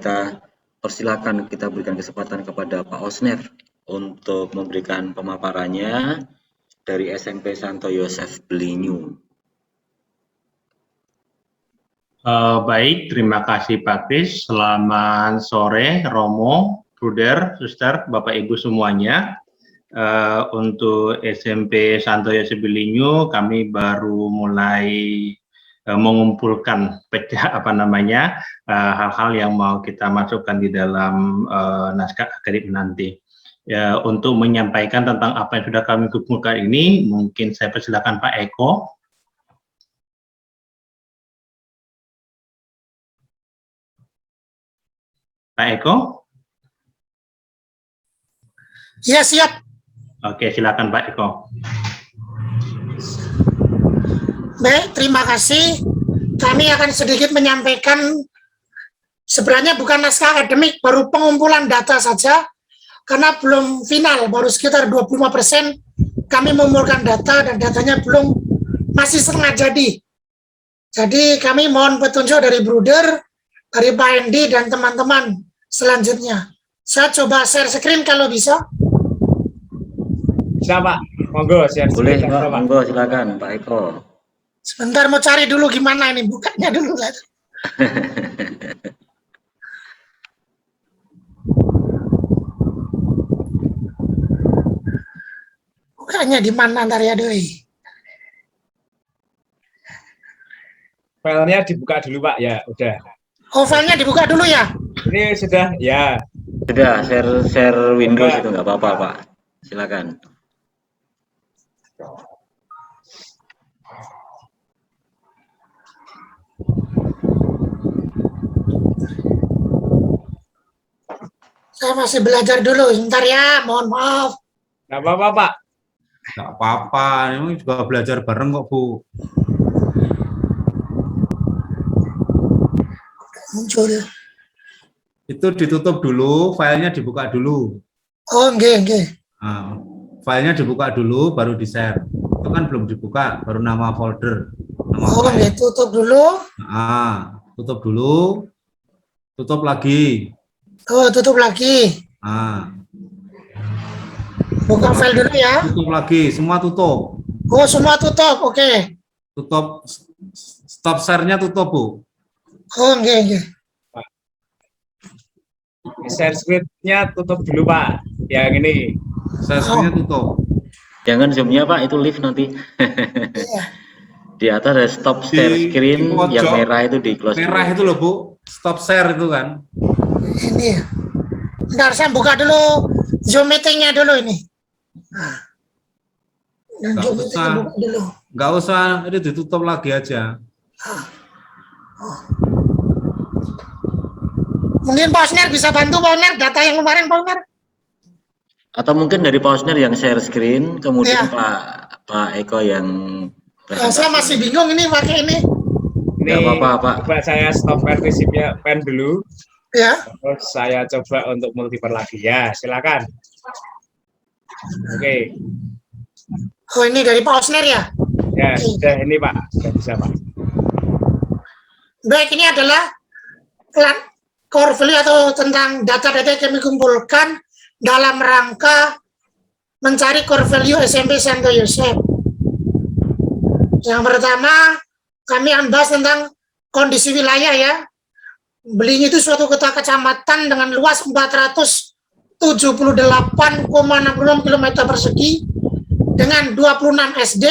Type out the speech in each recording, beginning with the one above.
kita persilakan, kita berikan kesempatan kepada Pak Osner untuk memberikan pemaparannya dari SMP Santo Yosef Belinyu. Baik, terima kasih Pak Kris. Selamat sore Romo, Bruder, Suster, Bapak Ibu semuanya. Untuk SMP Santo Yosef Belinyu kami baru mulai mengumpulkan hal-hal yang mau kita masukkan di dalam naskah akademik nanti. Untuk menyampaikan tentang apa yang sudah kami kumpulkan ini, mungkin saya persilakan Pak Eko. Pak Eko? Ya, siap. Oke, silakan Pak Eko. Baik, terima kasih. Kami akan sedikit menyampaikan, sebenarnya bukan naskah akademik, baru pengumpulan data saja, karena belum final, baru sekitar 25% kami mengumpulkan data, dan datanya masih setengah jadi. Jadi kami mohon petunjuk dari Bruder, dari Pak Endi, dan teman-teman selanjutnya. Saya coba share screen kalau bisa. Bisa Pak, monggo share screen. Boleh Pak, monggo silakan Pak Eko. Sebentar mau cari dulu gimana ini, bukanya dulu. Bukanya di mana ntar ya doi. Filenya dibuka dulu Pak, ya udah. Oh, filenya dibuka dulu ya? Ini sudah, ya. Sudah, share Windows itu nggak apa-apa Pak. Silakan. Saya masih belajar dulu, sebentar ya, mohon maaf. Nggak apa-apa Pak. Nggak apa-apa, ini juga belajar bareng kok Bu. Muncul. Itu ditutup dulu, filenya dibuka dulu. Oh, enggak. Nah, filenya dibuka dulu, baru di-share. Itu kan belum dibuka, baru nama folder. Oh, enggak, tutup dulu. Nah, tutup dulu, tutup lagi. Oh, tutup lagi. Nah, Buka file dulu ya. tutup lagi, semua tutup. Oh, semua tutup, oke. Tutup, stop share-nya tutup Bu. Oh, enggak. Share screen-nya tutup dulu Pak. Yang ini. Share screen-nya tutup. Jangan zoom-nya Pak, itu live nanti. Iya. Di atas ada stop share screen, pojok, yang merah itu di close. Merah itu loh Bu, stop share itu kan. Ini. Bentar, saya buka dulu Zoom meeting-nya dulu ini. Nah. Zoom meeting-nya buka dulu. Nggak usah, ini ditutup lagi aja. Mungkin Pak Osner bisa bantu Pak Osner data yang kemarin Pak Osner. Atau mungkin dari Pak Osner yang share screen, kemudian Ya. Pak Eko yang Saya masih bingung ini pakai ini. Ini nggak apa-apa Pak. coba saya stop partisipnya pen dulu. Ya. Terus saya coba untuk multiple lagi. Ya, silakan. Oke. Oh, ini dari Pak Osner ya? Ya, sudah ini Pak. Sudah bisa Pak. Baik, ini adalah core value atau tentang data-data yang kami kumpulkan dalam rangka mencari core value SMP Santo Yosef. Yang pertama, kami akan bahas tentang kondisi wilayah ya. Belinyu itu suatu kota kecamatan dengan luas 478,66 km persegi dengan 26 SD,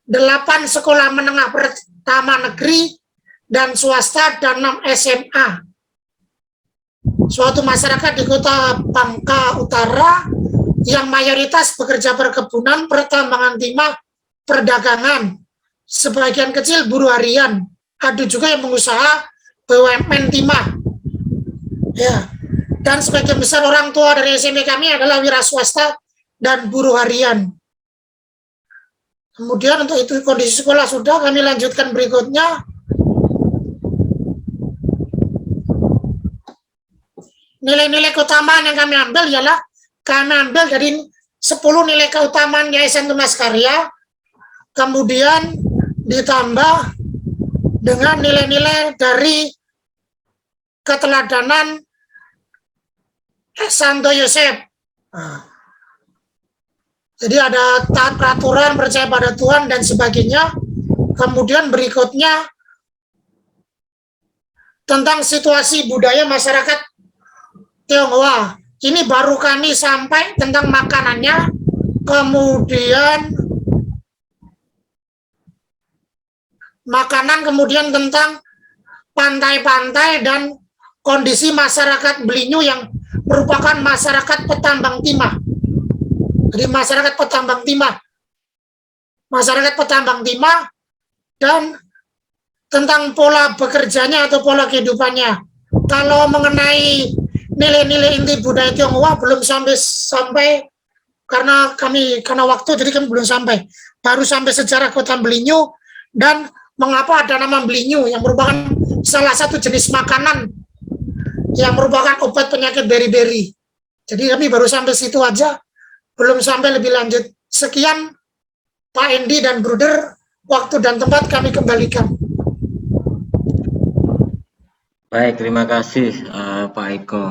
8 sekolah menengah pertama negeri dan swasta, dan 6 SMA. Suatu masyarakat di kota Bangka Utara yang mayoritas bekerja perkebunan, pertambangan timah, perdagangan, sebagian kecil buruh harian, ada juga yang mengusaha BUMN timah. Ya. Dan sebagian besar orang tua dari SMP kami adalah wira swasta dan buruh harian. Kemudian untuk itu kondisi sekolah sudah, kami lanjutkan berikutnya. Nilai-nilai keutamaan yang kami ambil ialah kami ambil dari 10 nilai keutamaan Yayasan Tunas Karya, kemudian ditambah dengan nilai-nilai dari keteladanan Santo Yosef. Nah, jadi ada taat peraturan, percaya pada Tuhan dan sebagainya. Kemudian berikutnya tentang situasi budaya masyarakat Tionghoa. Ini baru kami sampai tentang makanannya. Kemudian makanan, kemudian tentang pantai-pantai dan kondisi masyarakat Belinyu yang merupakan masyarakat petambang timah. Jadi masyarakat petambang timah dan tentang pola bekerjanya atau pola kehidupannya. Kalau mengenai nilai-nilai inti budaya Tionghoa belum sampai karena waktu, jadi kami belum sampai. Baru sampai sejarah kota Belinyu dan mengapa ada nama Belinyu yang merupakan salah satu jenis makanan yang merupakan obat penyakit beri-beri. Jadi kami baru sampai situ aja, belum sampai lebih lanjut. Sekian Pak Endi dan Bruder, waktu dan tempat kami kembalikan. Baik, terima kasih Pak Eko.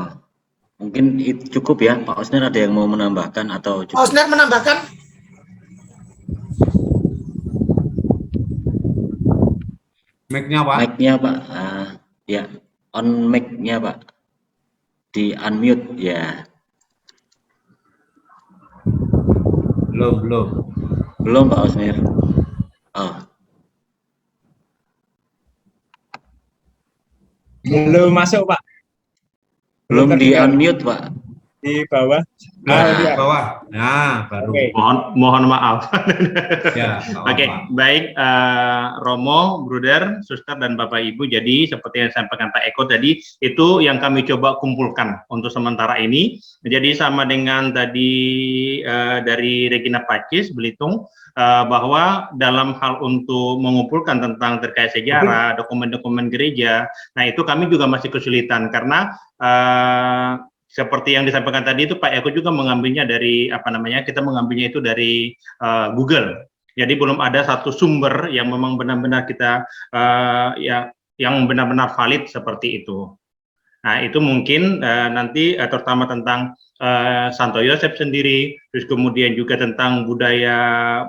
Mungkin itu cukup ya, Pak Osner ada yang mau menambahkan atau cukup? Pak Osner menambahkan? Mic-nya, Pak. Mic-nya Pak, ya, on mic-nya Pak, di unmute ya. Belum Pak Osner. Oh, Belum masuk, Pak. belum di terdengar. unmute Pak. Di bawah. Nah, Oh, di iya. bawah. Nah, baru. Oke. Mohon maaf. Ya, nggak Oke, apa-apa. baik Romo, Bruder, Suster, dan Bapak Ibu. Jadi seperti yang disampaikan Pak Eko tadi, itu yang kami coba kumpulkan untuk sementara ini. Jadi sama dengan tadi dari Regina Pacis, Belitung, bahwa dalam hal untuk mengumpulkan tentang terkait sejarah, dokumen-dokumen gereja, nah itu kami juga masih kesulitan karena seperti yang disampaikan tadi itu Pak Eko juga mengambilnya dari kita mengambilnya itu dari Google. Jadi belum ada satu sumber yang memang benar-benar kita yang benar-benar valid seperti itu. Nah itu mungkin nanti terutama tentang Santo Yosef sendiri, terus kemudian juga tentang budaya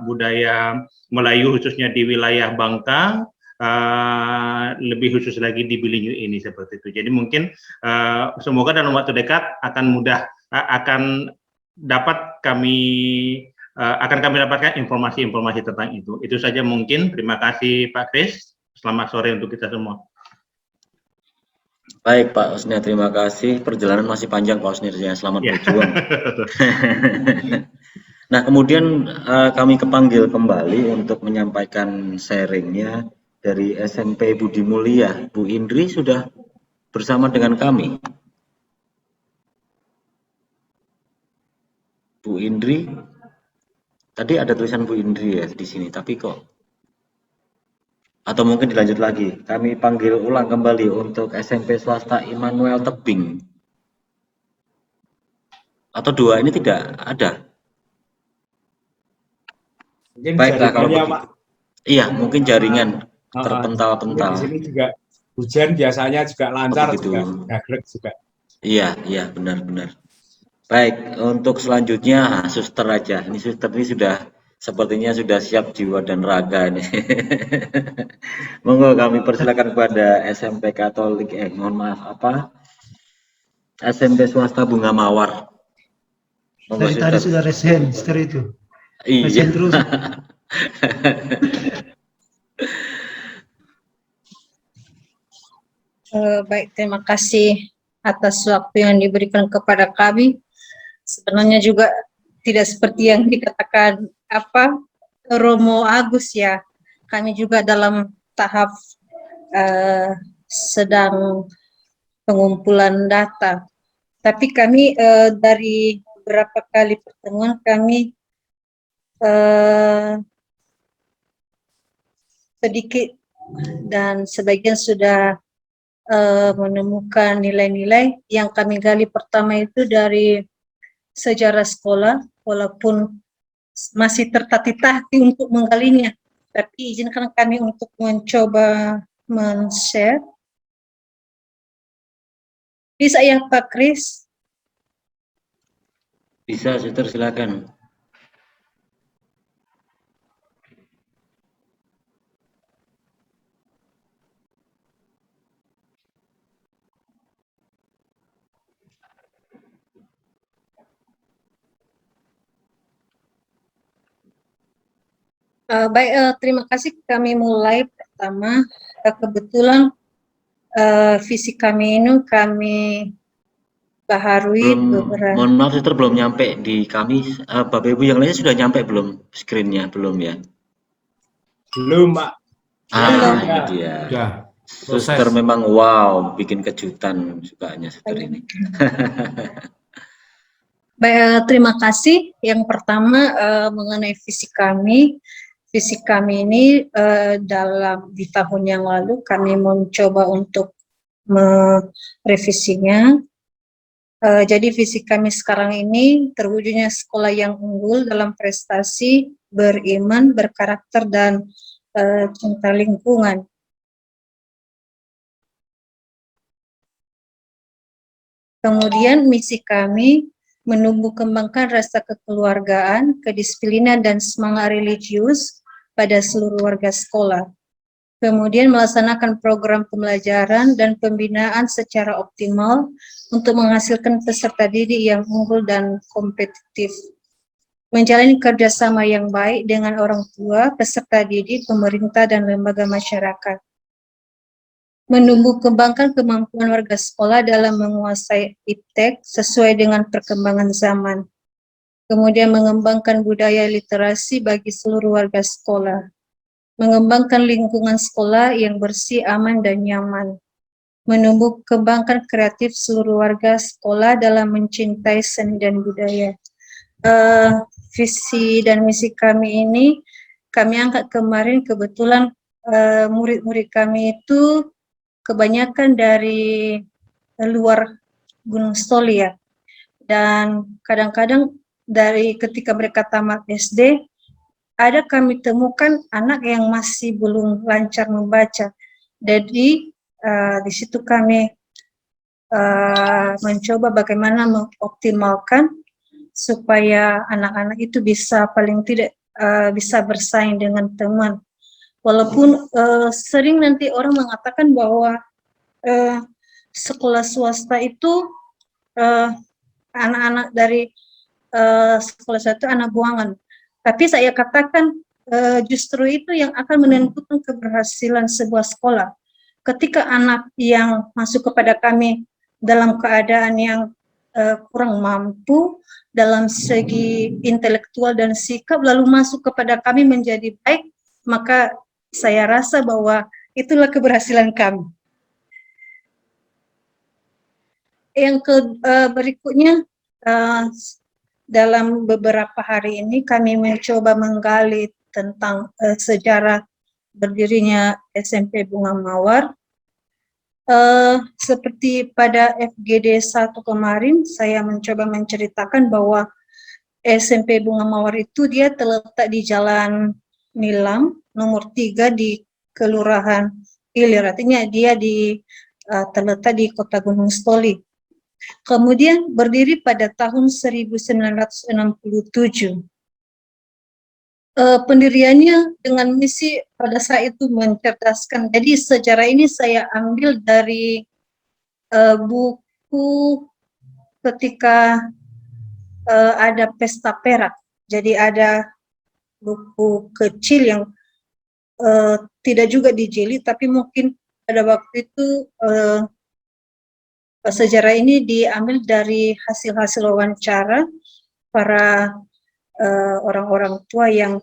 Melayu khususnya di wilayah Bangka. Lebih khusus lagi di Belinyu ini seperti itu. Jadi mungkin semoga dalam waktu dekat akan kami dapatkan informasi-informasi tentang itu. Itu saja mungkin. Terima kasih Pak Kris. Selamat sore untuk kita semua. Baik Pak Osner, terima kasih. Perjalanan masih panjang Pak Osner ya. Selamat berjuang. Nah kemudian kami kepanggil kembali untuk menyampaikan sharingnya dari SMP Budi Mulia. Bu Indri sudah bersama dengan kami. Bu Indri, tadi ada tulisan Bu Indri ya di sini, tapi kok? Atau mungkin dilanjut lagi. Kami panggil ulang kembali untuk SMP swasta Immanuel Tebing. Atau dua ini tidak ada? Mungkin Baiklah kalau jaringannya, begitu. Pak. Iya, mungkin jaringan terpental-pental. Di sini juga hujan biasanya juga lancar, begitu. juga gagrek juga. Iya, benar-benar. Baik, untuk selanjutnya Suster aja. Ini Suster ini sepertinya sudah siap jiwa dan raga ini. Monggo kami persilakan kepada SMP Katolik, SMP swasta Bunga Mawar. Monggo, Tadi sudah resen, setelah itu. Iya. Resen terus. Baik, terima kasih atas waktu yang diberikan kepada kami. Sebenarnya juga tidak seperti yang dikatakan Romo Agus ya. Kami juga dalam tahap sedang pengumpulan data. Tapi kami dari beberapa kali pertemuan kami sedikit dan sebagian sudah menemukan nilai-nilai yang kami gali. Pertama itu dari sejarah sekolah, walaupun masih tertatih-tatih untuk menggalinya, tapi izinkan kami untuk mencoba men-share. Bisa ya Pak Kris? Bisa, Suster, silakan. Baik, terima kasih. Kami mulai pertama. Kebetulan visi kami ini kami baharui beberapa. Mohon maaf, Suster, belum nyampe di kami. Bapak Ibu yang lainnya sudah nyampe belum screen-nya? Belum ya? Belum, Pak. Belum. Ini dia. Sudah Suster proses. memang wow, bikin kejutan sukanya Suster ini. Baik, terima kasih. Yang pertama mengenai visi kami. Visi kami ini di tahun yang lalu kami mencoba untuk merevisinya. Jadi visi kami sekarang ini terwujudnya sekolah yang unggul dalam prestasi, beriman, berkarakter, dan cinta lingkungan. Kemudian misi kami menumbuh kembangkan rasa kekeluargaan, kedisiplinan, dan semangat religius pada seluruh warga sekolah. Kemudian melaksanakan program pembelajaran dan pembinaan secara optimal untuk menghasilkan peserta didik yang unggul dan kompetitif. Menjalani kerjasama yang baik dengan orang tua, peserta didik, pemerintah, dan lembaga masyarakat. Menumbuh kembangkan kemampuan warga sekolah dalam menguasai iptek sesuai dengan perkembangan zaman. Kemudian mengembangkan budaya literasi bagi seluruh warga sekolah. Mengembangkan lingkungan sekolah yang bersih, aman, dan nyaman. Menumbuh kembangkan kreatif seluruh warga sekolah dalam mencintai seni dan budaya. Visi dan misi kami ini kami angkat kemarin, kebetulan murid-murid kami itu kebanyakan dari luar Gunung Stoli ya, dan kadang-kadang dari ketika mereka tamat SD ada kami temukan anak yang masih belum lancar membaca. Jadi di situ kami mencoba bagaimana mengoptimalkan supaya anak-anak itu bisa paling tidak bisa bersaing dengan teman. Walaupun sering nanti orang mengatakan bahwa sekolah swasta itu anak-anak dari sekolah swasta itu anak buangan. Tapi saya katakan justru itu yang akan menentukan keberhasilan sebuah sekolah. Ketika anak yang masuk kepada kami dalam keadaan yang kurang mampu dalam segi intelektual dan sikap lalu masuk kepada kami menjadi baik, maka saya rasa bahwa itulah keberhasilan kami. Yang berikutnya, dalam beberapa hari ini kami mencoba menggali tentang sejarah berdirinya SMP Bunga Mawar. Seperti pada FGD 1 kemarin, saya mencoba menceritakan bahwa SMP Bunga Mawar itu dia terletak di Jalan Nilam nomor 3 di Kelurahan Ilir, artinya dia terletak di Kota Gunung Stoli. Kemudian berdiri pada tahun 1967. Pendiriannya dengan misi pada saat itu mencerdaskan. Jadi sejarah ini saya ambil dari buku ketika ada pesta perak. Jadi ada buku kecil yang tidak juga dijilid, tapi mungkin pada waktu itu sejarah ini diambil dari hasil-hasil wawancara para orang-orang tua yang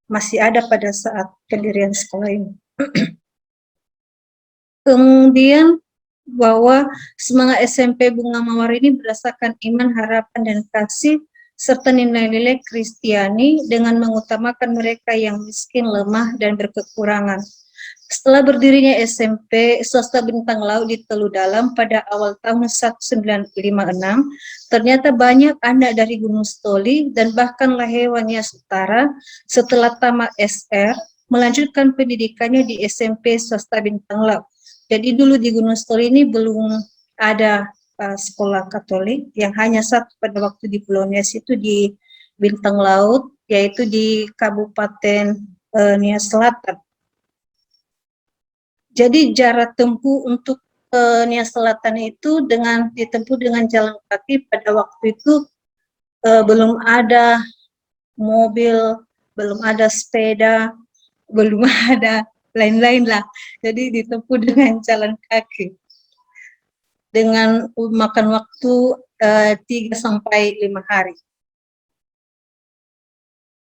masih ada pada saat pendirian sekolah ini. Kemudian bahwa semangat SMP Bunga Mawar ini berdasarkan iman, harapan, dan kasih serta nilai-nilai Kristiani dengan mengutamakan mereka yang miskin, lemah, dan berkekurangan. Setelah berdirinya SMP swasta Bintang Laut di Telu Dalam pada awal tahun 1956, ternyata banyak anak dari Gunung Stoli dan bahkan Lahewania Setara setelah tamat SR melanjutkan pendidikannya di SMP swasta Bintang Laut. Jadi dulu di Gunung Stoli ini belum ada sekolah Katolik yang hanya satu pada waktu di Pulau Nias itu di Bintang Laut, yaitu di Kabupaten Nias Selatan. Jadi jarak tempuh untuk Nias Selatan itu ditempuh dengan jalan kaki pada waktu itu belum ada mobil, belum ada sepeda, belum ada lain-lain lah. Jadi ditempuh dengan jalan kaki. Dengan makan waktu 3 sampai 5 hari.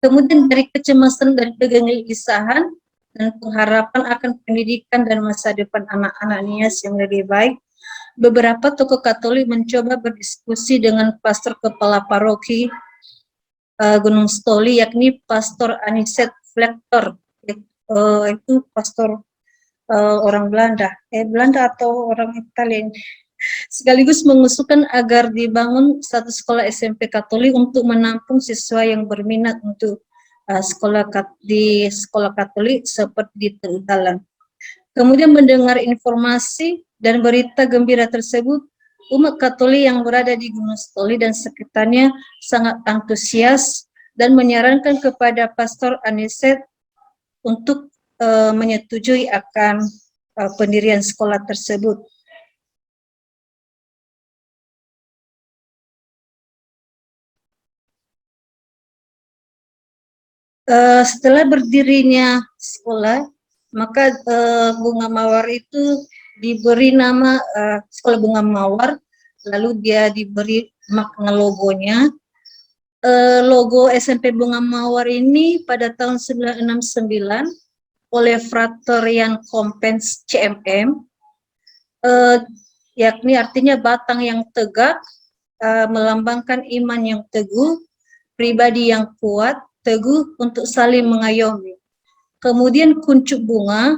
Kemudian dari kecemasan dan kegelisahan dan pengharapan akan pendidikan dan masa depan anak-anak Nias yang lebih baik, beberapa tokoh Katolik mencoba berdiskusi dengan pastor kepala paroki Gunung Stoli, yakni Pastor Aniset Flektor, itu pastor orang Belanda atau orang Italia, sekaligus mengusulkan agar dibangun satu sekolah SMP Katolik untuk menampung siswa yang berminat untuk di sekolah Katolik seperti di Tegalan. Kemudian mendengar informasi dan berita gembira tersebut, umat Katolik yang berada di Gunung Stoli dan sekitarnya sangat antusias dan menyarankan kepada Pastor Aniset untuk menyetujui akan pendirian sekolah tersebut. Setelah berdirinya sekolah, maka Bunga Mawar itu diberi nama Sekolah Bunga Mawar, lalu dia diberi makna logonya. Logo SMP Bunga Mawar ini pada tahun 1969 oleh Frater Jan Kompens CMM, yakni artinya batang yang tegak, melambangkan iman yang teguh, pribadi yang kuat, teguh untuk saling mengayomi. Kemudian kuncup bunga,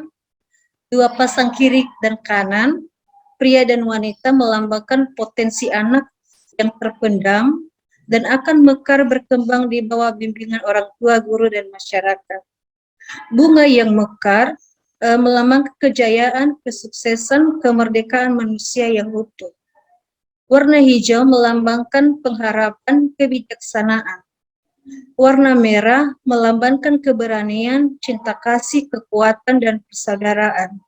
2 pasang kiri dan kanan, pria dan wanita, melambangkan potensi anak yang terpendam dan akan mekar berkembang di bawah bimbingan orang tua, guru, dan masyarakat. Bunga yang mekar melambangkan kejayaan, kesuksesan, kemerdekaan manusia yang utuh. Warna hijau melambangkan pengharapan, kebijaksanaan. Warna merah melambangkan keberanian, cinta kasih, kekuatan, dan persaudaraan.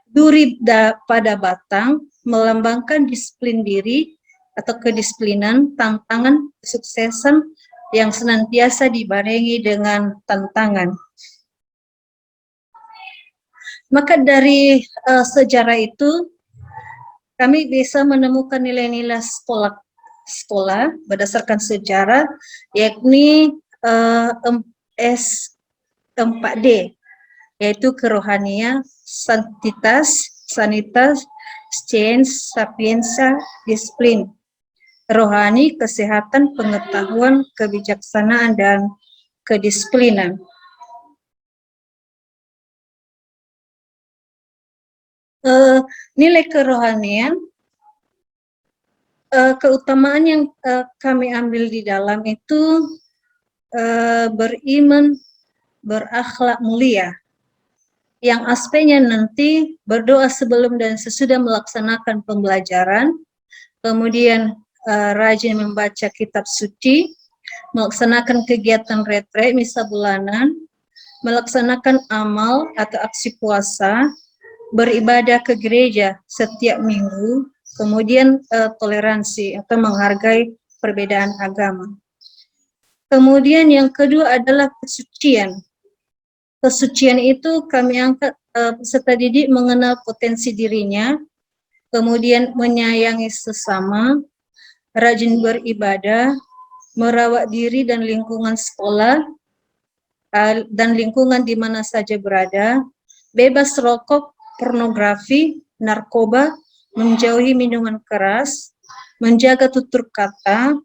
Duri pada batang melambangkan disiplin diri atau kedisiplinan, tantangan, kesuksesan yang senantiasa dibarengi dengan tantangan. Maka dari sejarah itu, kami bisa menemukan nilai-nilai sekolah berdasarkan sejarah, yakni S4D, yaitu kerohanian, sanitas, science, sapienza, disiplin. Rohani, kesehatan, pengetahuan, kebijaksanaan, dan kedisiplinan. Nilai kerohanian, keutamaan yang kami ambil di dalam itu beriman, berakhlak mulia, yang aspeknya nanti berdoa sebelum dan sesudah melaksanakan pembelajaran, kemudian rajin membaca kitab suci, melaksanakan kegiatan retret misa bulanan, melaksanakan amal atau aksi puasa, beribadah ke gereja setiap minggu, kemudian toleransi atau menghargai perbedaan agama. Kemudian yang kedua adalah kesucian. Kesucian itu kami angkat peserta didik mengenal potensi dirinya, kemudian menyayangi sesama, rajin beribadah, merawat diri dan lingkungan sekolah, dan lingkungan di mana saja berada, bebas rokok, pornografi, narkoba, menjauhi minuman keras, menjaga tutur kata,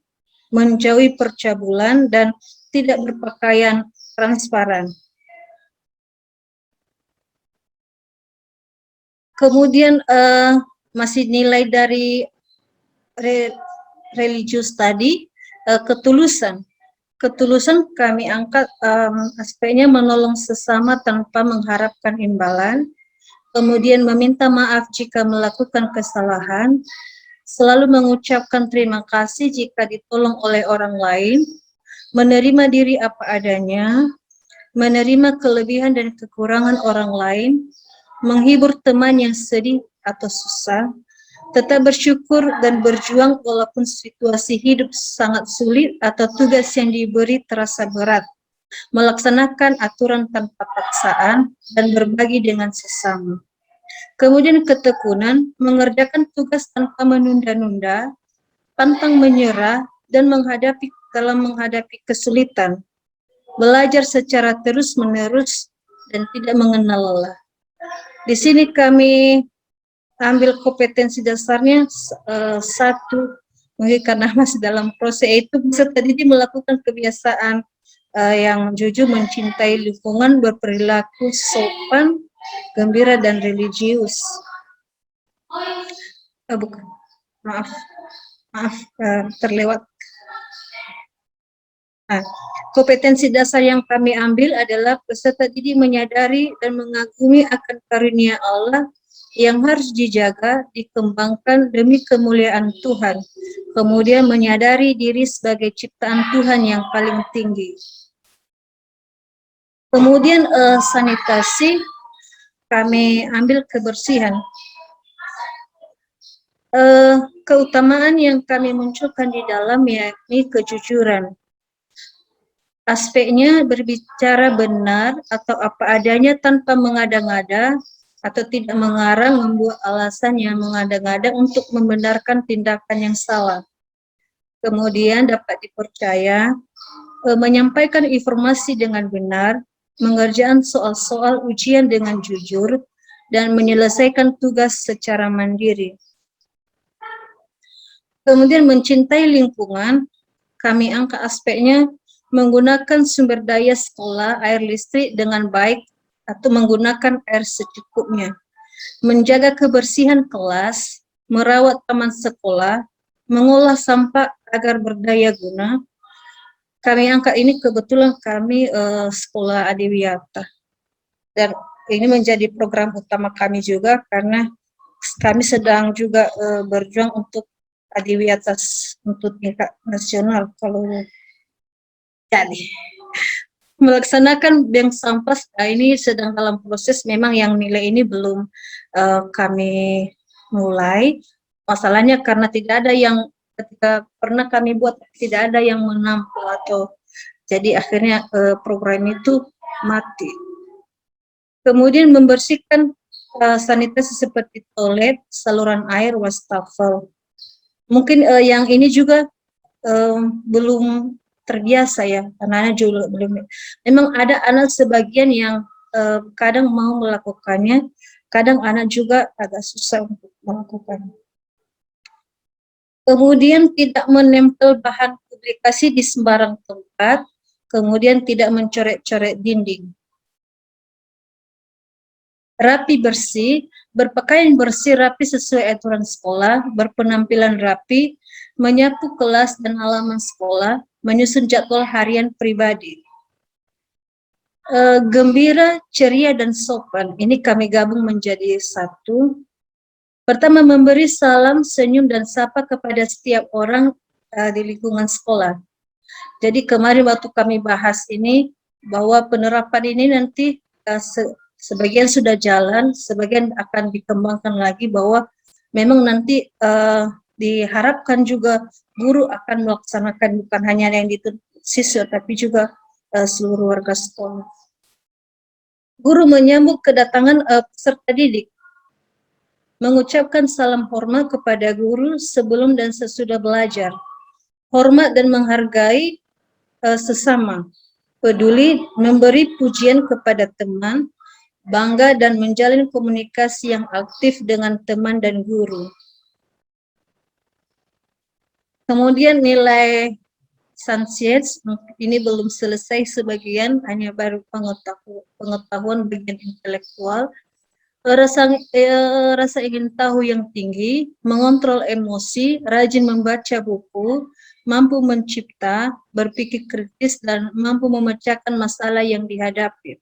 menjauhi percabulan, dan tidak berpakaian transparan. Kemudian masih nilai dari religius tadi, ketulusan. Ketulusan kami angkat aspeknya menolong sesama tanpa mengharapkan imbalan, kemudian meminta maaf jika melakukan kesalahan, selalu mengucapkan terima kasih jika ditolong oleh orang lain, menerima diri apa adanya, menerima kelebihan dan kekurangan orang lain, menghibur teman yang sedih atau susah, tetap bersyukur dan berjuang walaupun situasi hidup sangat sulit atau tugas yang diberi terasa berat, melaksanakan aturan tanpa paksaan, dan berbagi dengan sesama. Kemudian ketekunan, mengerjakan tugas tanpa menunda-nunda, pantang menyerah, dan dalam menghadapi kesulitan, belajar secara terus-menerus dan tidak mengenal lelah. Di sini kami ambil kompetensi dasarnya satu, mungkin karena masih dalam proses itu, peserta didik melakukan kebiasaan yang jujur, mencintai lingkungan, berperilaku sopan, gembira, dan religius. Bukan, maaf, terlewat. Nah, kompetensi dasar yang kami ambil adalah peserta didik menyadari dan mengagumi akan karunia Allah yang harus dijaga, dikembangkan demi kemuliaan Tuhan. Kemudian menyadari diri sebagai ciptaan Tuhan yang paling tinggi. Kemudian sanitasi, kami ambil kebersihan. Keutamaan yang kami munculkan di dalam yakni kejujuran. Aspeknya berbicara benar atau apa adanya tanpa mengada-ngada atau tidak mengarang, membuat alasan yang mengada-ngada untuk membenarkan tindakan yang salah. Kemudian dapat dipercaya, menyampaikan informasi dengan benar, mengerjakan soal-soal ujian dengan jujur, dan menyelesaikan tugas secara mandiri. Kemudian mencintai lingkungan, kami angkat aspeknya menggunakan sumber daya sekolah, air listrik dengan baik atau menggunakan air secukupnya, menjaga kebersihan kelas, merawat taman sekolah, mengolah sampah agar berdaya guna. Kami angkat ini kebetulan kami sekolah Adiwiyata, dan ini menjadi program utama kami juga karena kami sedang juga berjuang untuk Adiwiyata untuk tingkat nasional. Kalau jadi melaksanakan bank sampah ini sedang dalam proses, memang yang nilai ini belum kami mulai. Masalahnya karena tidak ada yang, ketika pernah kami buat tidak ada yang menampung atau jadi akhirnya program itu mati. Kemudian membersihkan sanitasi seperti toilet, saluran air, wastafel. Mungkin yang ini juga belum terbiasa ya, karena juga belum. Memang ada anak sebagian yang kadang mau melakukannya, kadang anak juga agak susah untuk melakukannya. Kemudian tidak menempel bahan publikasi di sembarang tempat, kemudian tidak mencoret-coret dinding. Rapi bersih, berpakaian bersih rapi sesuai aturan sekolah, berpenampilan rapi, menyapu kelas dan halaman sekolah, menyusun jadwal harian pribadi. Gembira, ceria, dan sopan, ini kami gabung menjadi satu. Pertama, memberi salam, senyum, dan sapa kepada setiap orang di lingkungan sekolah. Jadi kemarin waktu kami bahas ini, bahwa penerapan ini nanti sebagian sudah jalan, sebagian akan dikembangkan lagi, bahwa memang nanti diharapkan juga guru akan melaksanakan bukan hanya yang dituntut siswa, tapi juga seluruh warga sekolah. Guru menyambut kedatangan peserta didik, mengucapkan salam hormat kepada guru sebelum dan sesudah belajar, hormat dan menghargai sesama, peduli, memberi pujian kepada teman, bangga dan menjalin komunikasi yang aktif dengan teman dan guru. Kemudian nilai Sanchez, ini belum selesai sebagian, hanya baru pengetahuan bagian intelektual. Rasa ingin tahu yang tinggi, mengontrol emosi, rajin membaca buku, mampu mencipta, berpikir kritis, dan mampu memecahkan masalah yang dihadapi.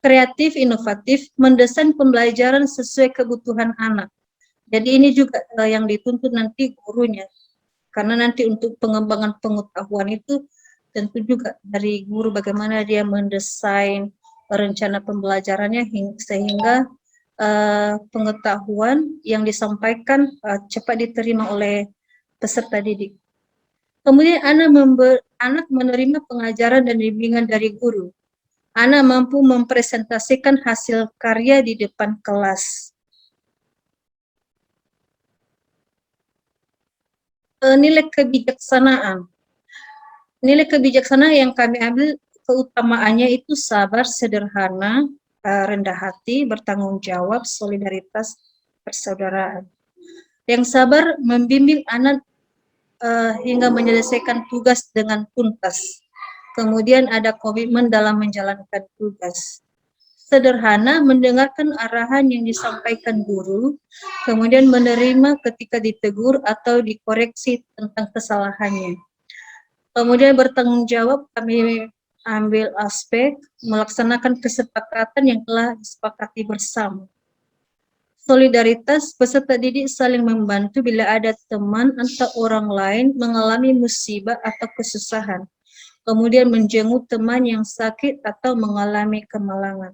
Kreatif, inovatif, mendesain pembelajaran sesuai kebutuhan anak, Jadi ini juga yang dituntut nanti gurunya, karena nanti untuk pengembangan pengetahuan itu tentu juga dari guru bagaimana dia mendesain rencana pembelajarannya sehingga pengetahuan yang disampaikan cepat diterima oleh peserta didik. Kemudian anak menerima pengajaran dan bimbingan dari guru. Anak mampu mempresentasikan hasil karya di depan kelas. Nilai kebijaksanaan. Nilai kebijaksanaan yang kami ambil keutamaannya itu sabar, sederhana, rendah hati, bertanggung jawab, solidaritas, persaudaraan. Yang sabar membimbing anak hingga menyelesaikan tugas dengan tuntas. Kemudian ada komitmen dalam menjalankan tugas. Sederhana, mendengarkan arahan yang disampaikan guru, kemudian menerima ketika ditegur atau dikoreksi tentang kesalahannya. Kemudian bertanggung jawab, kami ambil aspek melaksanakan kesepakatan yang telah disepakati bersama. Solidaritas, peserta didik saling membantu bila ada teman atau orang lain mengalami musibah atau kesusahan. Kemudian menjenguk teman yang sakit atau mengalami kemalangan.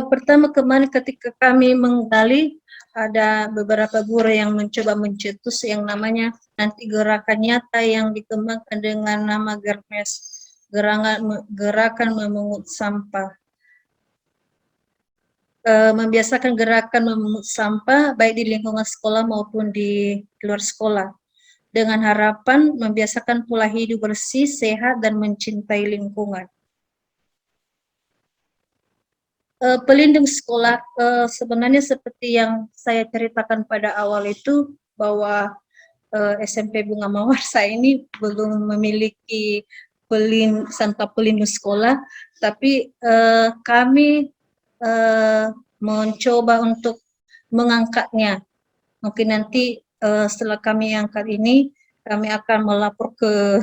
Pertama kemarin ketika kami menggali, ada beberapa guru yang mencoba mencetus yang namanya nanti gerakan nyata yang dikembangkan dengan nama GERMES, gerakan memungut sampah. Membiasakan gerakan memungut sampah baik di lingkungan sekolah maupun di luar sekolah, dengan harapan membiasakan pola hidup bersih, sehat, dan mencintai lingkungan. Pelindung sekolah, sebenarnya seperti yang saya ceritakan pada awal itu, bahwa SMP Bunga Mawarsa ini belum memiliki santap pelindung sekolah, tapi kami mencoba untuk mengangkatnya. Mungkin nanti setelah kami angkat ini, kami akan melapor ke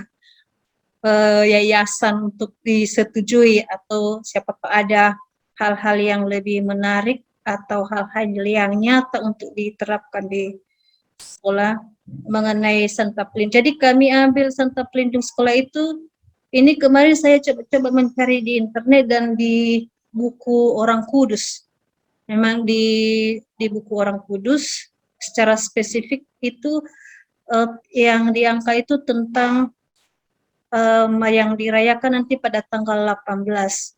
yayasan untuk disetujui, atau siapakah ada hal-hal yang lebih menarik atau hal-hal yang nyata untuk diterapkan di sekolah mengenai santap pelindung. Jadi kami ambil santap pelindung sekolah itu, ini kemarin saya coba mencari di internet dan di buku Orang Kudus. Memang di buku Orang Kudus secara spesifik itu yang diangkat itu tentang yang dirayakan nanti pada tanggal 18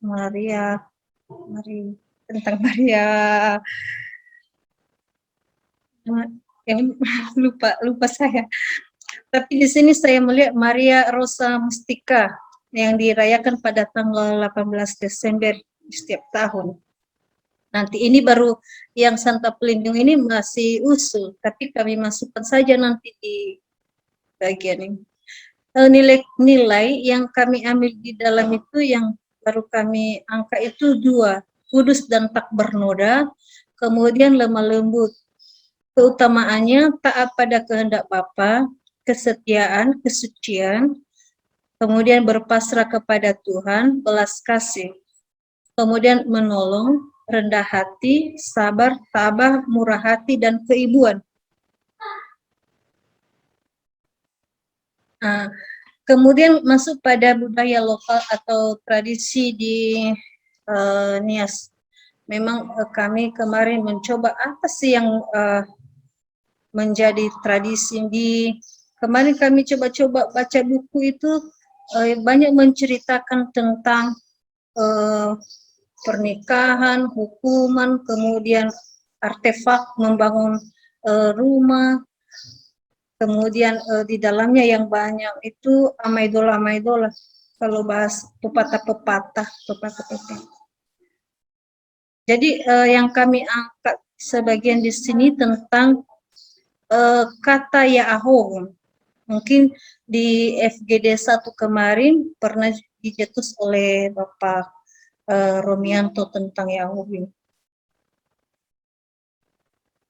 tentang Maria, lupa saya. Tapi di sini saya melihat Maria Rosa Mustika yang dirayakan pada tanggal 18 Desember setiap tahun. Nanti ini baru yang santap pelindung ini masih usul, tapi kami masukkan saja nanti di bagian ini. Nilai-nilai yang kami ambil di dalam itu yang baru kami angkat itu 2, kudus dan tak bernoda, kemudian lemah lembut. Keutamaannya taat pada kehendak Bapa, kesetiaan, kesucian, kemudian berpasrah kepada Tuhan, belas kasih, kemudian menolong, rendah hati, sabar, tabah, murah hati, dan keibuan. Kemudian masuk pada budaya lokal atau tradisi di Nias. Memang kami kemarin mencoba apa sih yang menjadi tradisi. Kemarin kami coba-coba baca buku itu, banyak menceritakan tentang pernikahan, hukuman, kemudian artefak membangun rumah, kemudian di dalamnya yang banyak itu amaidola, kalau bahas pepatah. Jadi yang kami angkat sebagian di sini tentang kata Yahoo. Mungkin di FGD 1 kemarin pernah dicetus oleh Bapak Romianto tentang Yahoo.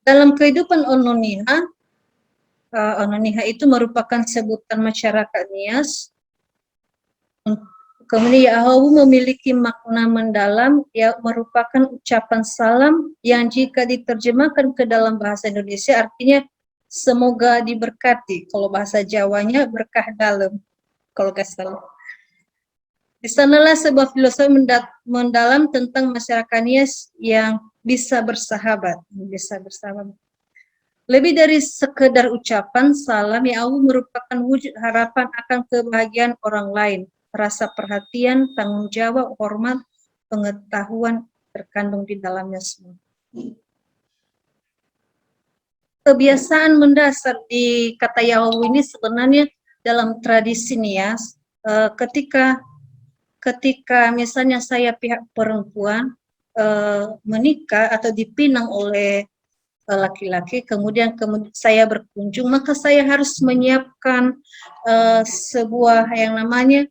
Dalam kehidupan Ononiha, Ononiha itu merupakan sebutan masyarakat Nias Kemudian Yahweh memiliki makna mendalam yang merupakan ucapan salam yang jika diterjemahkan ke dalam bahasa Indonesia artinya semoga diberkati. Kalau bahasa Jawanya berkah dalam, kalau nggak salah. Di sanalah sebuah filosofi mendalam tentang masyarakat Nias yang bisa bersahabat. Lebih dari sekedar ucapan salam, Yahweh merupakan wujud harapan akan kebahagiaan orang lain. Rasa perhatian, tanggung jawab, hormat, pengetahuan terkandung di dalamnya semua. Kebiasaan mendasar di kata Yahweh ini sebenarnya dalam tradisi Nias, ketika misalnya saya pihak perempuan menikah atau dipinang oleh laki-laki, kemudian saya berkunjung, maka saya harus menyiapkan sebuah yang namanya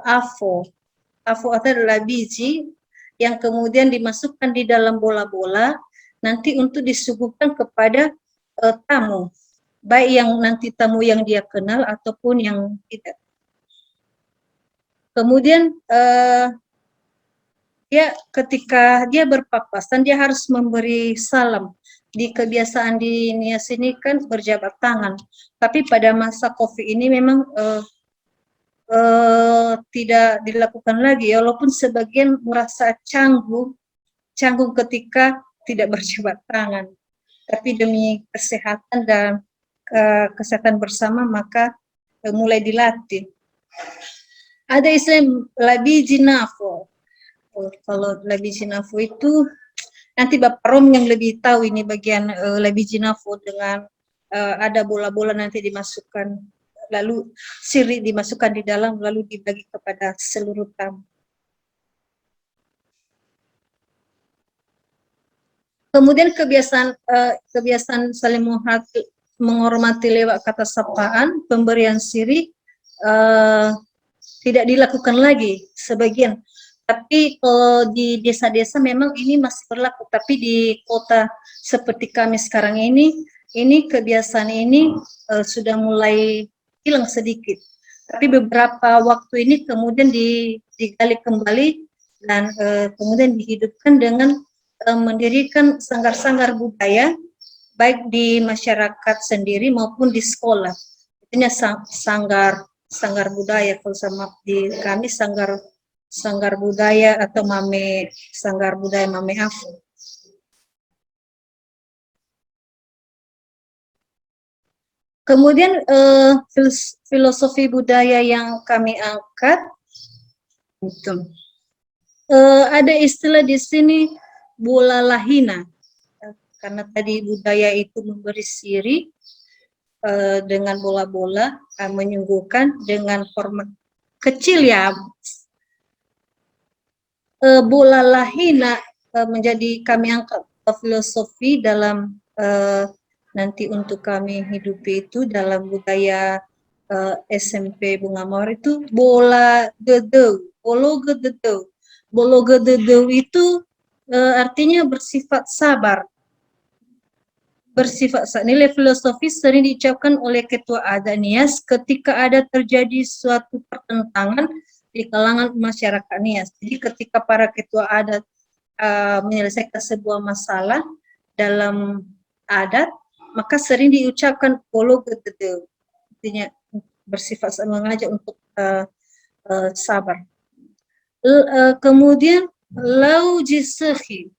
afo atau adalah biji yang kemudian dimasukkan di dalam bola-bola nanti untuk disuguhkan kepada tamu, baik yang nanti tamu yang dia kenal ataupun yang tidak. Kemudian dia ketika dia berpapasan dia harus memberi salam. Di kebiasaan di Nias ini kan berjabat tangan, tapi pada masa COVID ini memang tidak dilakukan lagi, walaupun sebagian merasa canggung ketika tidak berjabat tangan. Tapi demi kesehatan dan kesehatan bersama maka mulai dilatih. Ada istilah labi jinafo. Kalau labi jinafo itu nanti Bapak Rom yang lebih tahu ini bagian labi jinafo dengan ada bola-bola nanti dimasukkan, lalu sirih dimasukkan di dalam, lalu dibagi kepada seluruh tamu. Kemudian kebiasaan saling menghormati lewat kata sapaan, pemberian sirih tidak dilakukan lagi sebagian. Tapi kalau di desa-desa memang ini masih berlaku, tapi di kota seperti kami sekarang ini kebiasaan ini sudah mulai hilang sedikit. Tapi beberapa waktu ini kemudian digali kembali dan kemudian dihidupkan dengan mendirikan sanggar-sanggar budaya baik di masyarakat sendiri maupun di sekolah. Artinya sanggar budaya, kalau sama di kami sanggar budaya atau sanggar budaya Mame Afu. Kemudian filosofi budaya yang kami angkat, ada istilah di sini bola lahina, karena tadi budaya itu memberi siri dengan bola-bola, menyuguhkan dengan format kecil ya. Bola lahina menjadi kami angkat filosofi dalam nanti untuk kami hidupi itu dalam budaya SMP Bunga Mawar itu bola gedeu, bolo gedeu. Bolo gedeu itu artinya bersifat sabar. Nilai filosofis sering diucapkan oleh ketua adat Nias ketika ada terjadi suatu pertentangan di kalangan masyarakat Nias. Jadi ketika para ketua adat menyelesaikan sebuah masalah dalam adat, maka sering diucapkan bolo gedeu, artinya bersifat mengajak untuk sabar. Kemudian lau jisehi.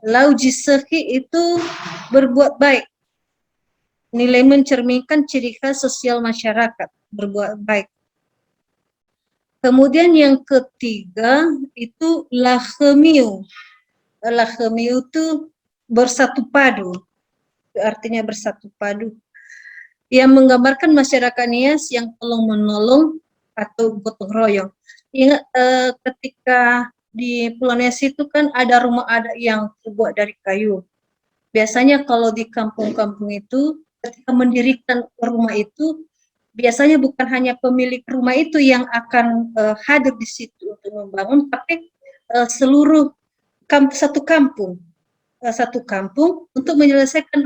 Lau jisehi itu berbuat baik. Nilai mencerminkan ciri khas sosial masyarakat, berbuat baik. Kemudian yang ketiga itu lahemiu. Lahemiu itu bersatu padu. Artinya bersatu padu. Yang menggambarkan masyarakat Nias yang tolong-menolong atau gotong royong. Ingat ketika di Pulau Nias itu kan ada rumah adat yang terbuat dari kayu. Biasanya kalau di kampung-kampung itu ketika mendirikan rumah itu biasanya bukan hanya pemilik rumah itu yang akan hadir di situ untuk membangun, tapi seluruh satu kampung untuk menyelesaikan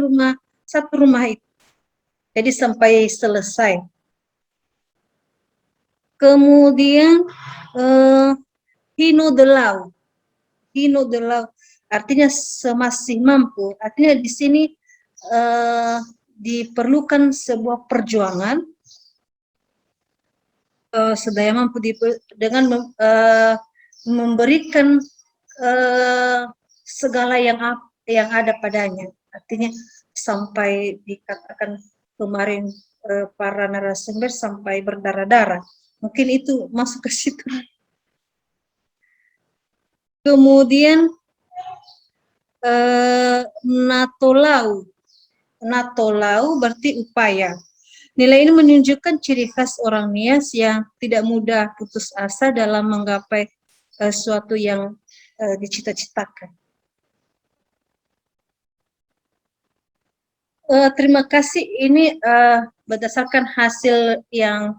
satu rumah itu. Jadi sampai selesai. Kemudian hino delau, artinya semasih mampu. Artinya di sini diperlukan sebuah perjuangan sedaya mampu dengan memberikan segala yang ada padanya. Artinya sampai dikatakan kemarin para narasumber sampai berdarah-darah. Mungkin itu masuk ke situ. Kemudian natolau berarti upaya. Nilai ini menunjukkan ciri khas orang Nias yang tidak mudah putus asa dalam menggapai sesuatu yang dicita-citakan. Terima kasih. Ini berdasarkan hasil yang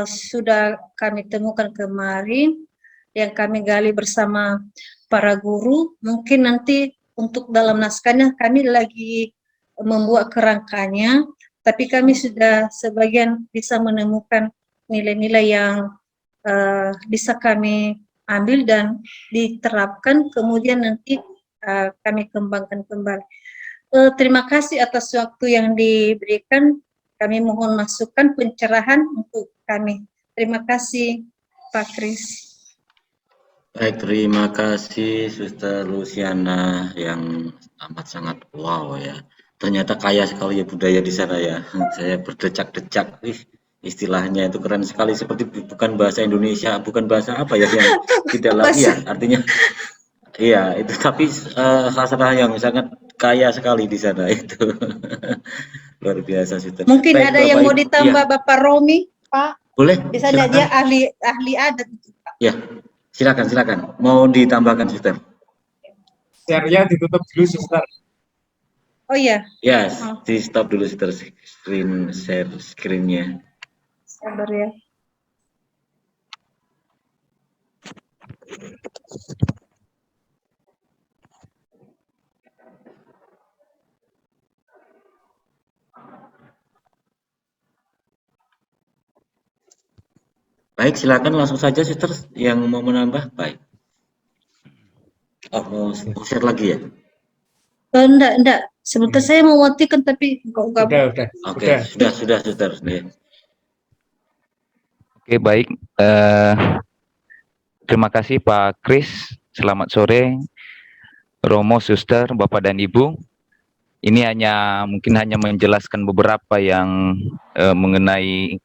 sudah kami temukan kemarin, yang kami gali bersama para guru. Mungkin nanti untuk dalam naskahnya kami lagi membuat kerangkanya, tapi kami sudah sebagian bisa menemukan nilai-nilai yang bisa kami ambil dan diterapkan, kemudian nanti kami kembangkan kembali. Terima kasih atas waktu yang diberikan. Kami mohon masukan pencerahan untuk kami. Terima kasih, Pak Kris. Baik, terima kasih Suster Luciana yang amat sangat wow ya. Ternyata kaya sekali ya budaya di sana ya. Saya berdecak-decak. Istilahnya itu keren sekali, seperti bukan bahasa Indonesia, bukan bahasa apa ya yang tidak lagi ya. Artinya iya itu, tapi khasnya yang sangat kaya sekali di sana itu. Luar biasa Suster. Mungkin Baik, ada yang mau Bapak, ditambah iya, Bapak Romi, Pak? boleh, Misalnya dia silakan. ahli adat. Ya, silakan. Mau ditambahkan Suster? Share-nya ditutup dulu, Suster. Oh iya, Yes, di stop dulu Suster, share screen-nya. sabar ya. Baik, silakan langsung saja Suster yang mau menambah. Baik. Oh, mau share lagi ya? Enggak. Sebentar saya mau matikan tapi kok enggak. Udah. Oke, sudah Suster. Ya. Oke, baik. Terima kasih Pak Kris. Selamat sore, Romo, Suster, Bapak dan Ibu. Ini mungkin hanya menjelaskan beberapa yang mengenai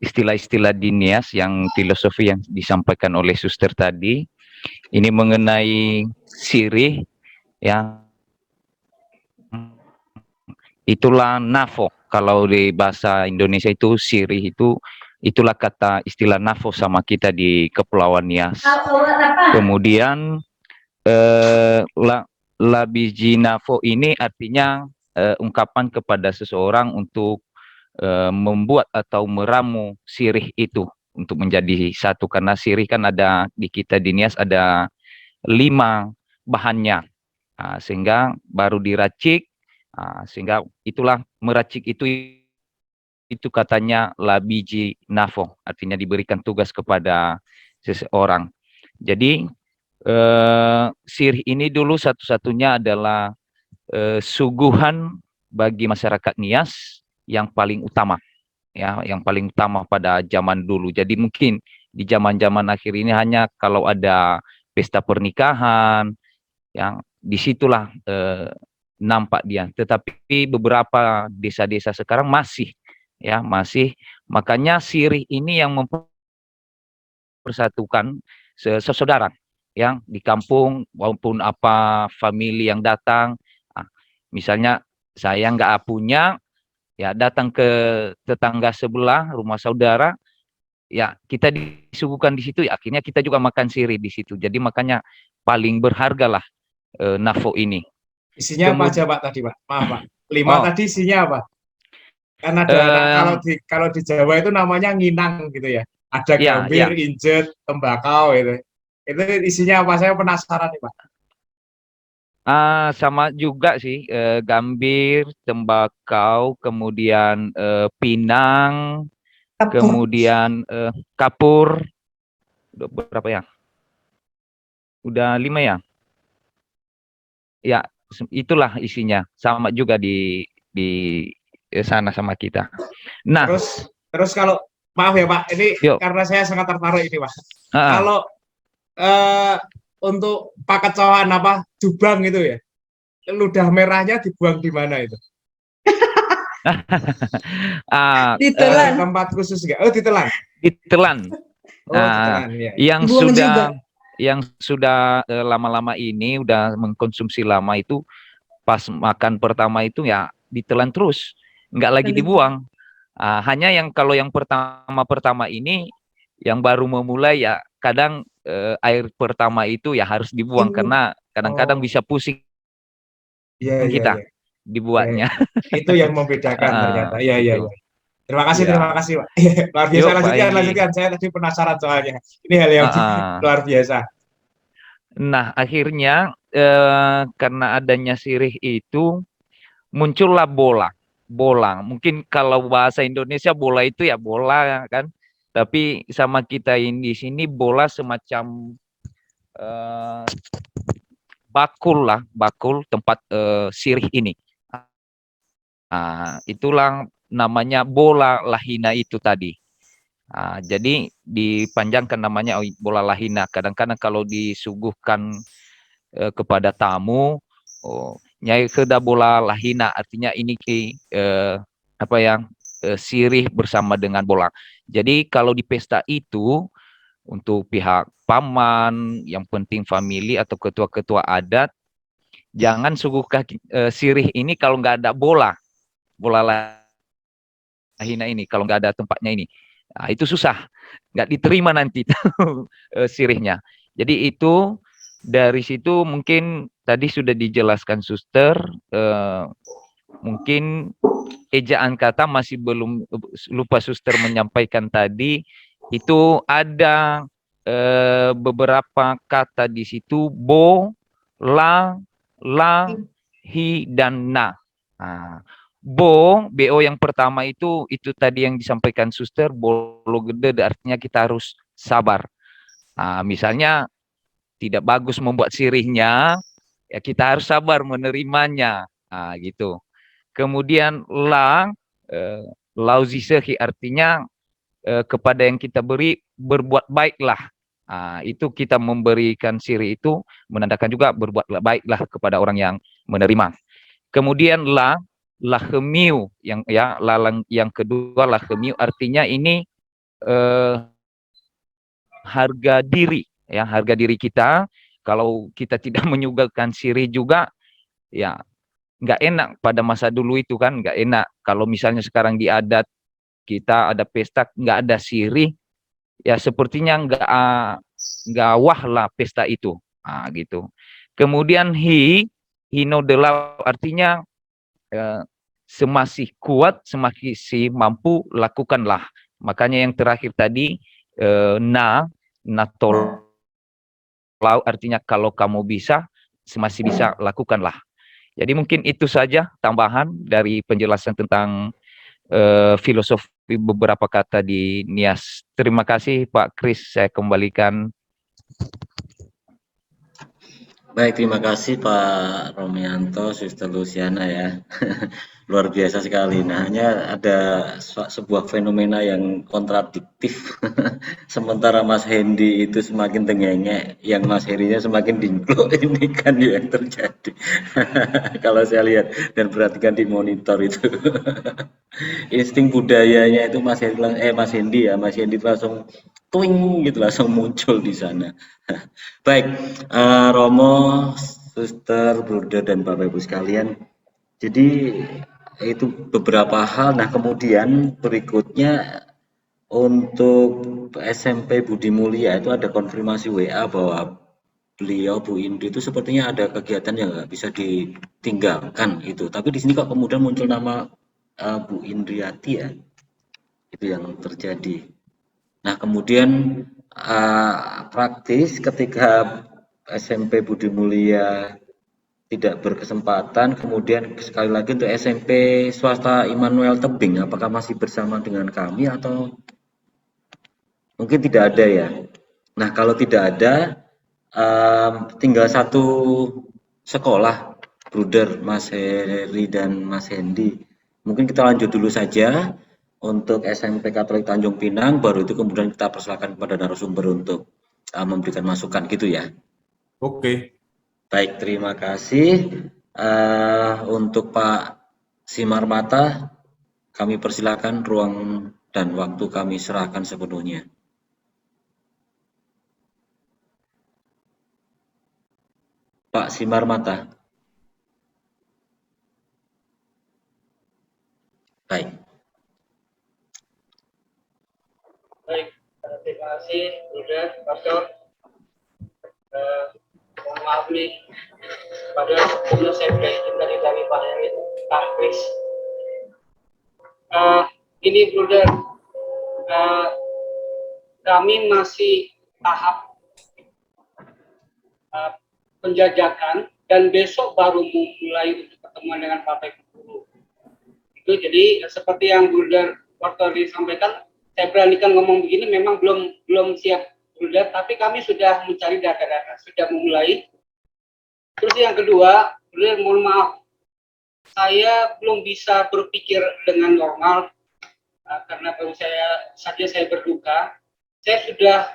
istilah-istilah di Nias, yang filosofi yang disampaikan oleh Suster tadi. Ini mengenai sirih, yang itulah nafo. Kalau di bahasa Indonesia itu sirih itulah kata istilah nafo sama kita di Kepulauan Nias. Kemudian labiji nafo ini artinya ungkapan kepada seseorang untuk membuat atau meramu sirih itu untuk menjadi satu, karena sirih kan ada di kita di Nias ada 5 bahannya, sehingga baru diracik, sehingga itulah meracik itu katanya labiji nafo, artinya diberikan tugas kepada seseorang. Jadi sirih ini dulu satu-satunya adalah suguhan bagi masyarakat Nias yang paling utama, ya, yang paling utama pada zaman dulu. Jadi mungkin di zaman-zaman akhir ini hanya kalau ada pesta pernikahan, yang disitulah nampak dia. Tetapi beberapa desa-desa sekarang masih, makanya sirih ini yang mempersatukan sesaudara yang di kampung maupun apa famili yang datang. Misalnya saya nggak punya, ya datang ke tetangga sebelah rumah saudara, ya kita disuguhkan di situ, ya, akhirnya kita juga makan sirih di situ. Jadi makanya paling berharga lah nafo ini. Isinya apa aja Pak tadi Pak? Maaf Pak. 5 tadi isinya apa? Kan ada kalau di Jawa itu namanya nginang gitu ya. Ada gambir, injet, tembakau gitu. Itu isinya apa? Saya penasaran nih Pak. Sama juga sih, gambir, tembakau, kemudian pinang, kemudian kapur, udah berapa ya? Udah 5 ya? Ya, itulah isinya. Sama juga di sana sama kita. Nah, Terus kalau maaf ya Pak, ini yuk. karena saya sangat tertarik ini Pak. Ah, Kalau untuk pakecoan apa jubang itu ya, ludah merahnya dibuang di mana itu? Ditelan. Tempat khusus nggak? Oh, ditelan. Ditelan. Oh, ditelan ya. Yang Buang sudah juga. yang sudah lama-lama ini udah mengkonsumsi lama itu pas makan pertama itu ya ditelan terus, nggak lagi dibuang. Hanya yang kalau yang pertama ini yang baru memulai ya kadang air pertama itu ya harus dibuang karena kadang-kadang bisa pusing Iya, iya, kita iya. dibuatnya. Itu yang membedakan ternyata. Iya, iya, Gitu. iya. Terima kasih, Ya. terima kasih, Pak. Luar biasa. Yuk, Pak Lanjutkan, Egi. lanjutkan. Saya tadi penasaran soalnya. Ini hal yang luar biasa. Nah, akhirnya karena adanya sirih itu muncullah bola. Bola. Mungkin kalau bahasa Indonesia bola itu ya bola kan. Tapi sama kita ini di sini bola semacam bakul lah, bakul tempat sirih ini. Itulah namanya bola lahina itu tadi. Jadi dipanjangkan namanya bola lahina. Kadang-kadang kalau disuguhkan kepada tamu, nyai keda bola lahina, artinya ini sirih bersama dengan bola. Jadi kalau di pesta itu untuk pihak paman, yang penting famili atau ketua-ketua adat, jangan suguhkan sirih ini kalau nggak ada bola lahina ini, kalau nggak ada tempatnya ini. Itu susah, nggak diterima nanti sirihnya. Jadi itu dari situ mungkin tadi sudah dijelaskan suster, mungkin ejaan kata masih belum lupa suster menyampaikan tadi, itu ada beberapa kata di situ bo, la, hi, dan na. Bo yang pertama itu tadi yang disampaikan suster, bolo gede artinya kita harus sabar. Misalnya tidak bagus membuat sirihnya, ya kita harus sabar menerimanya, gitu. Kemudian lauzisehi artinya kepada yang kita beri berbuat baiklah. Itu kita memberikan sirih itu menandakan juga berbuat baiklah kepada orang yang menerima. Kemudian lahemiu yang kedua lahemiu artinya ini harga diri ya, harga diri kita. Kalau kita tidak menyuguhkan sirih juga ya nggak enak. Pada masa dulu itu kan nggak enak kalau misalnya sekarang di adat kita ada pesta nggak ada sirih, ya sepertinya nggak wah lah pesta itu, gitu. Kemudian hinodela artinya semasih kuat, semakin mampu lakukanlah. Makanya yang terakhir tadi natol artinya kalau kamu bisa, masih bisa lakukanlah. Jadi mungkin itu saja tambahan dari penjelasan tentang filosofi beberapa kata di Nias. Terima kasih Pak Kris, saya kembalikan. Baik, terima kasih Pak Romianto, Suster Luciana ya. Luar biasa sekali. Nah, hanya ada sebuah fenomena yang kontradiktif. Sementara Mas Hendy itu semakin tengengek, yang Mas Herinya semakin dingklok. Ini kan yang terjadi. Kalau saya lihat dan perhatikan di monitor itu. Insting budayanya itu Mas Hendy itu langsung twing gitu, langsung muncul di sana. Baik, Romo, Suster, Bruder, dan Bapak Ibu sekalian. Jadi itu beberapa hal. Nah, kemudian berikutnya untuk SMP Budi Mulia itu ada konfirmasi WA bahwa beliau Bu Indri itu sepertinya ada kegiatan yang nggak bisa ditinggalkan itu. Tapi di sini kok kemudian muncul nama Bu Indriati ya, itu yang terjadi. Nah, kemudian praktis ketika SMP Budi Mulia tidak berkesempatan. Kemudian sekali lagi untuk SMP swasta Immanuel Tebing, apakah masih bersama dengan kami atau mungkin tidak ada ya? Nah, kalau tidak ada, tinggal satu sekolah, Bruder Mas Heri dan Mas Hendy. Mungkin kita lanjut dulu saja untuk SMP Katolik Tanjung Pinang, baru itu kemudian kita persilakan kepada narasumber untuk memberikan masukan gitu ya. Oke. Baik, terima kasih. Untuk Pak Simarmata, kami persilakan, ruang dan waktu kami serahkan sepenuhnya. Pak Simarmata. Baik. Baik, terima kasih, Bruder, Pastor. Mohon maaf nih, pada sebelumnya saya belajar dari Pak Heri, Pak Kris. Ini, Bruder, kami masih tahap penjajakan dan besok baru mulai untuk pertemuan dengan Bapak Ibu Guru. Itu jadi seperti yang Bruder waktu disampaikan, saya beranikan ngomong begini memang belum siap Bruder, tapi kami sudah mencari data-data, sudah memulai. Terus yang kedua, Bruder, mohon maaf, saya belum bisa berpikir dengan normal karena baru saja saya berduka. Saya sudah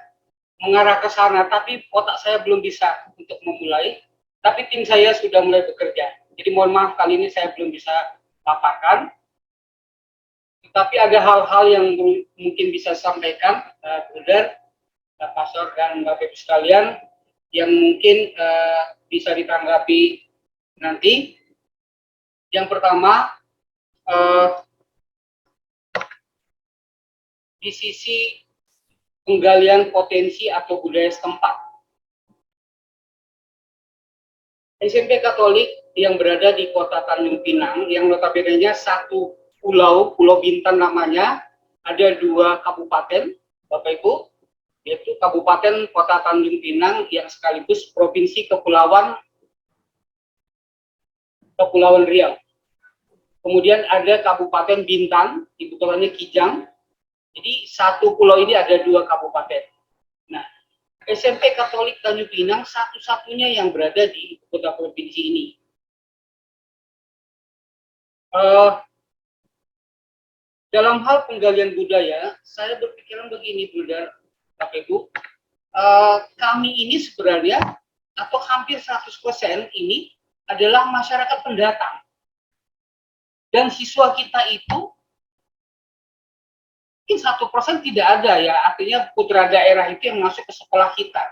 mengarah ke sana, tapi otak saya belum bisa untuk memulai. Tapi tim saya sudah mulai bekerja. Jadi mohon maaf kali ini saya belum bisa paparkan. Tapi ada hal-hal yang mungkin bisa sampaikan, Bruder, Pastor dan Bapak Ibu sekalian, yang mungkin bisa ditanggapi nanti. Yang pertama, di sisi penggalian potensi atau budaya setempat. SMP Katolik yang berada di kota Tanjung Pinang, yang notabene-nya satu Pulau Bintan namanya, ada 2 kabupaten, Bapak Ibu, yaitu Kabupaten Kota Tanjung Pinang yang sekaligus Provinsi Kepulauan Riau. Kemudian ada Kabupaten Bintan, ibu kotanya Kijang. Jadi satu pulau ini ada 2 kabupaten. Nah, SMP Katolik Tanjung Pinang satu-satunya yang berada di kota provinsi ini. Dalam hal penggalian budaya, saya berpikiran begini, Bruder, Bapak Ibu, kami ini sebenarnya atau hampir 100% ini adalah masyarakat pendatang. Dan siswa kita itu mungkin 1% tidak ada ya, artinya putra daerah itu yang masuk ke sekolah kita.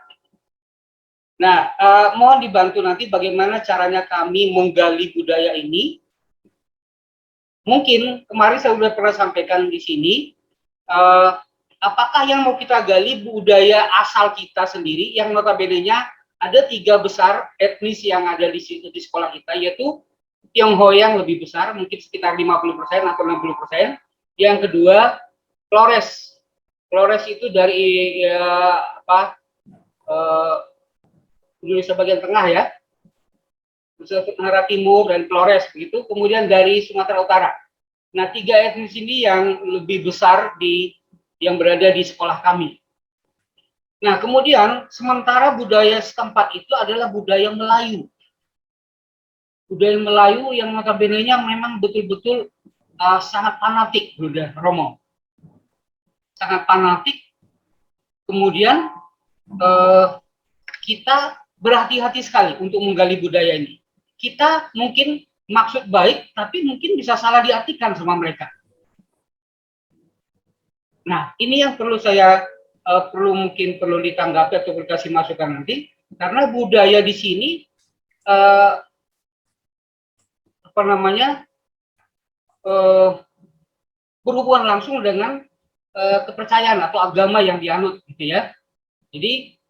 Nah, mohon dibantu nanti bagaimana caranya kami menggali budaya ini. Mungkin kemarin saya sudah pernah sampaikan di sini, apakah yang mau kita gali budaya asal kita sendiri, yang notabene-nya ada 3 besar etnis yang ada di situ di sekolah kita, yaitu Tionghoa yang lebih besar, mungkin sekitar 50% atau 60%. Yang kedua, Flores. Flores itu dari Indonesia bagian tengah ya, Nusa Tenggara Timur dan Flores begitu. Kemudian dari Sumatera Utara. Nah, 3 etnis ini yang lebih besar yang berada di sekolah kami. Nah, kemudian sementara budaya setempat itu adalah budaya Melayu. Budaya Melayu yang notabene-nya memang betul-betul sangat fanatik, Bruder Romo. Sangat fanatik. Kemudian kita berhati-hati sekali untuk menggali budaya ini. Kita mungkin maksud baik, tapi mungkin bisa salah diartikan sama mereka. Nah, ini yang perlu saya perlu ditanggapi atau dikasih masukan nanti, karena budaya di sini berhubungan langsung dengan kepercayaan atau agama yang dianut, gitu ya. Jadi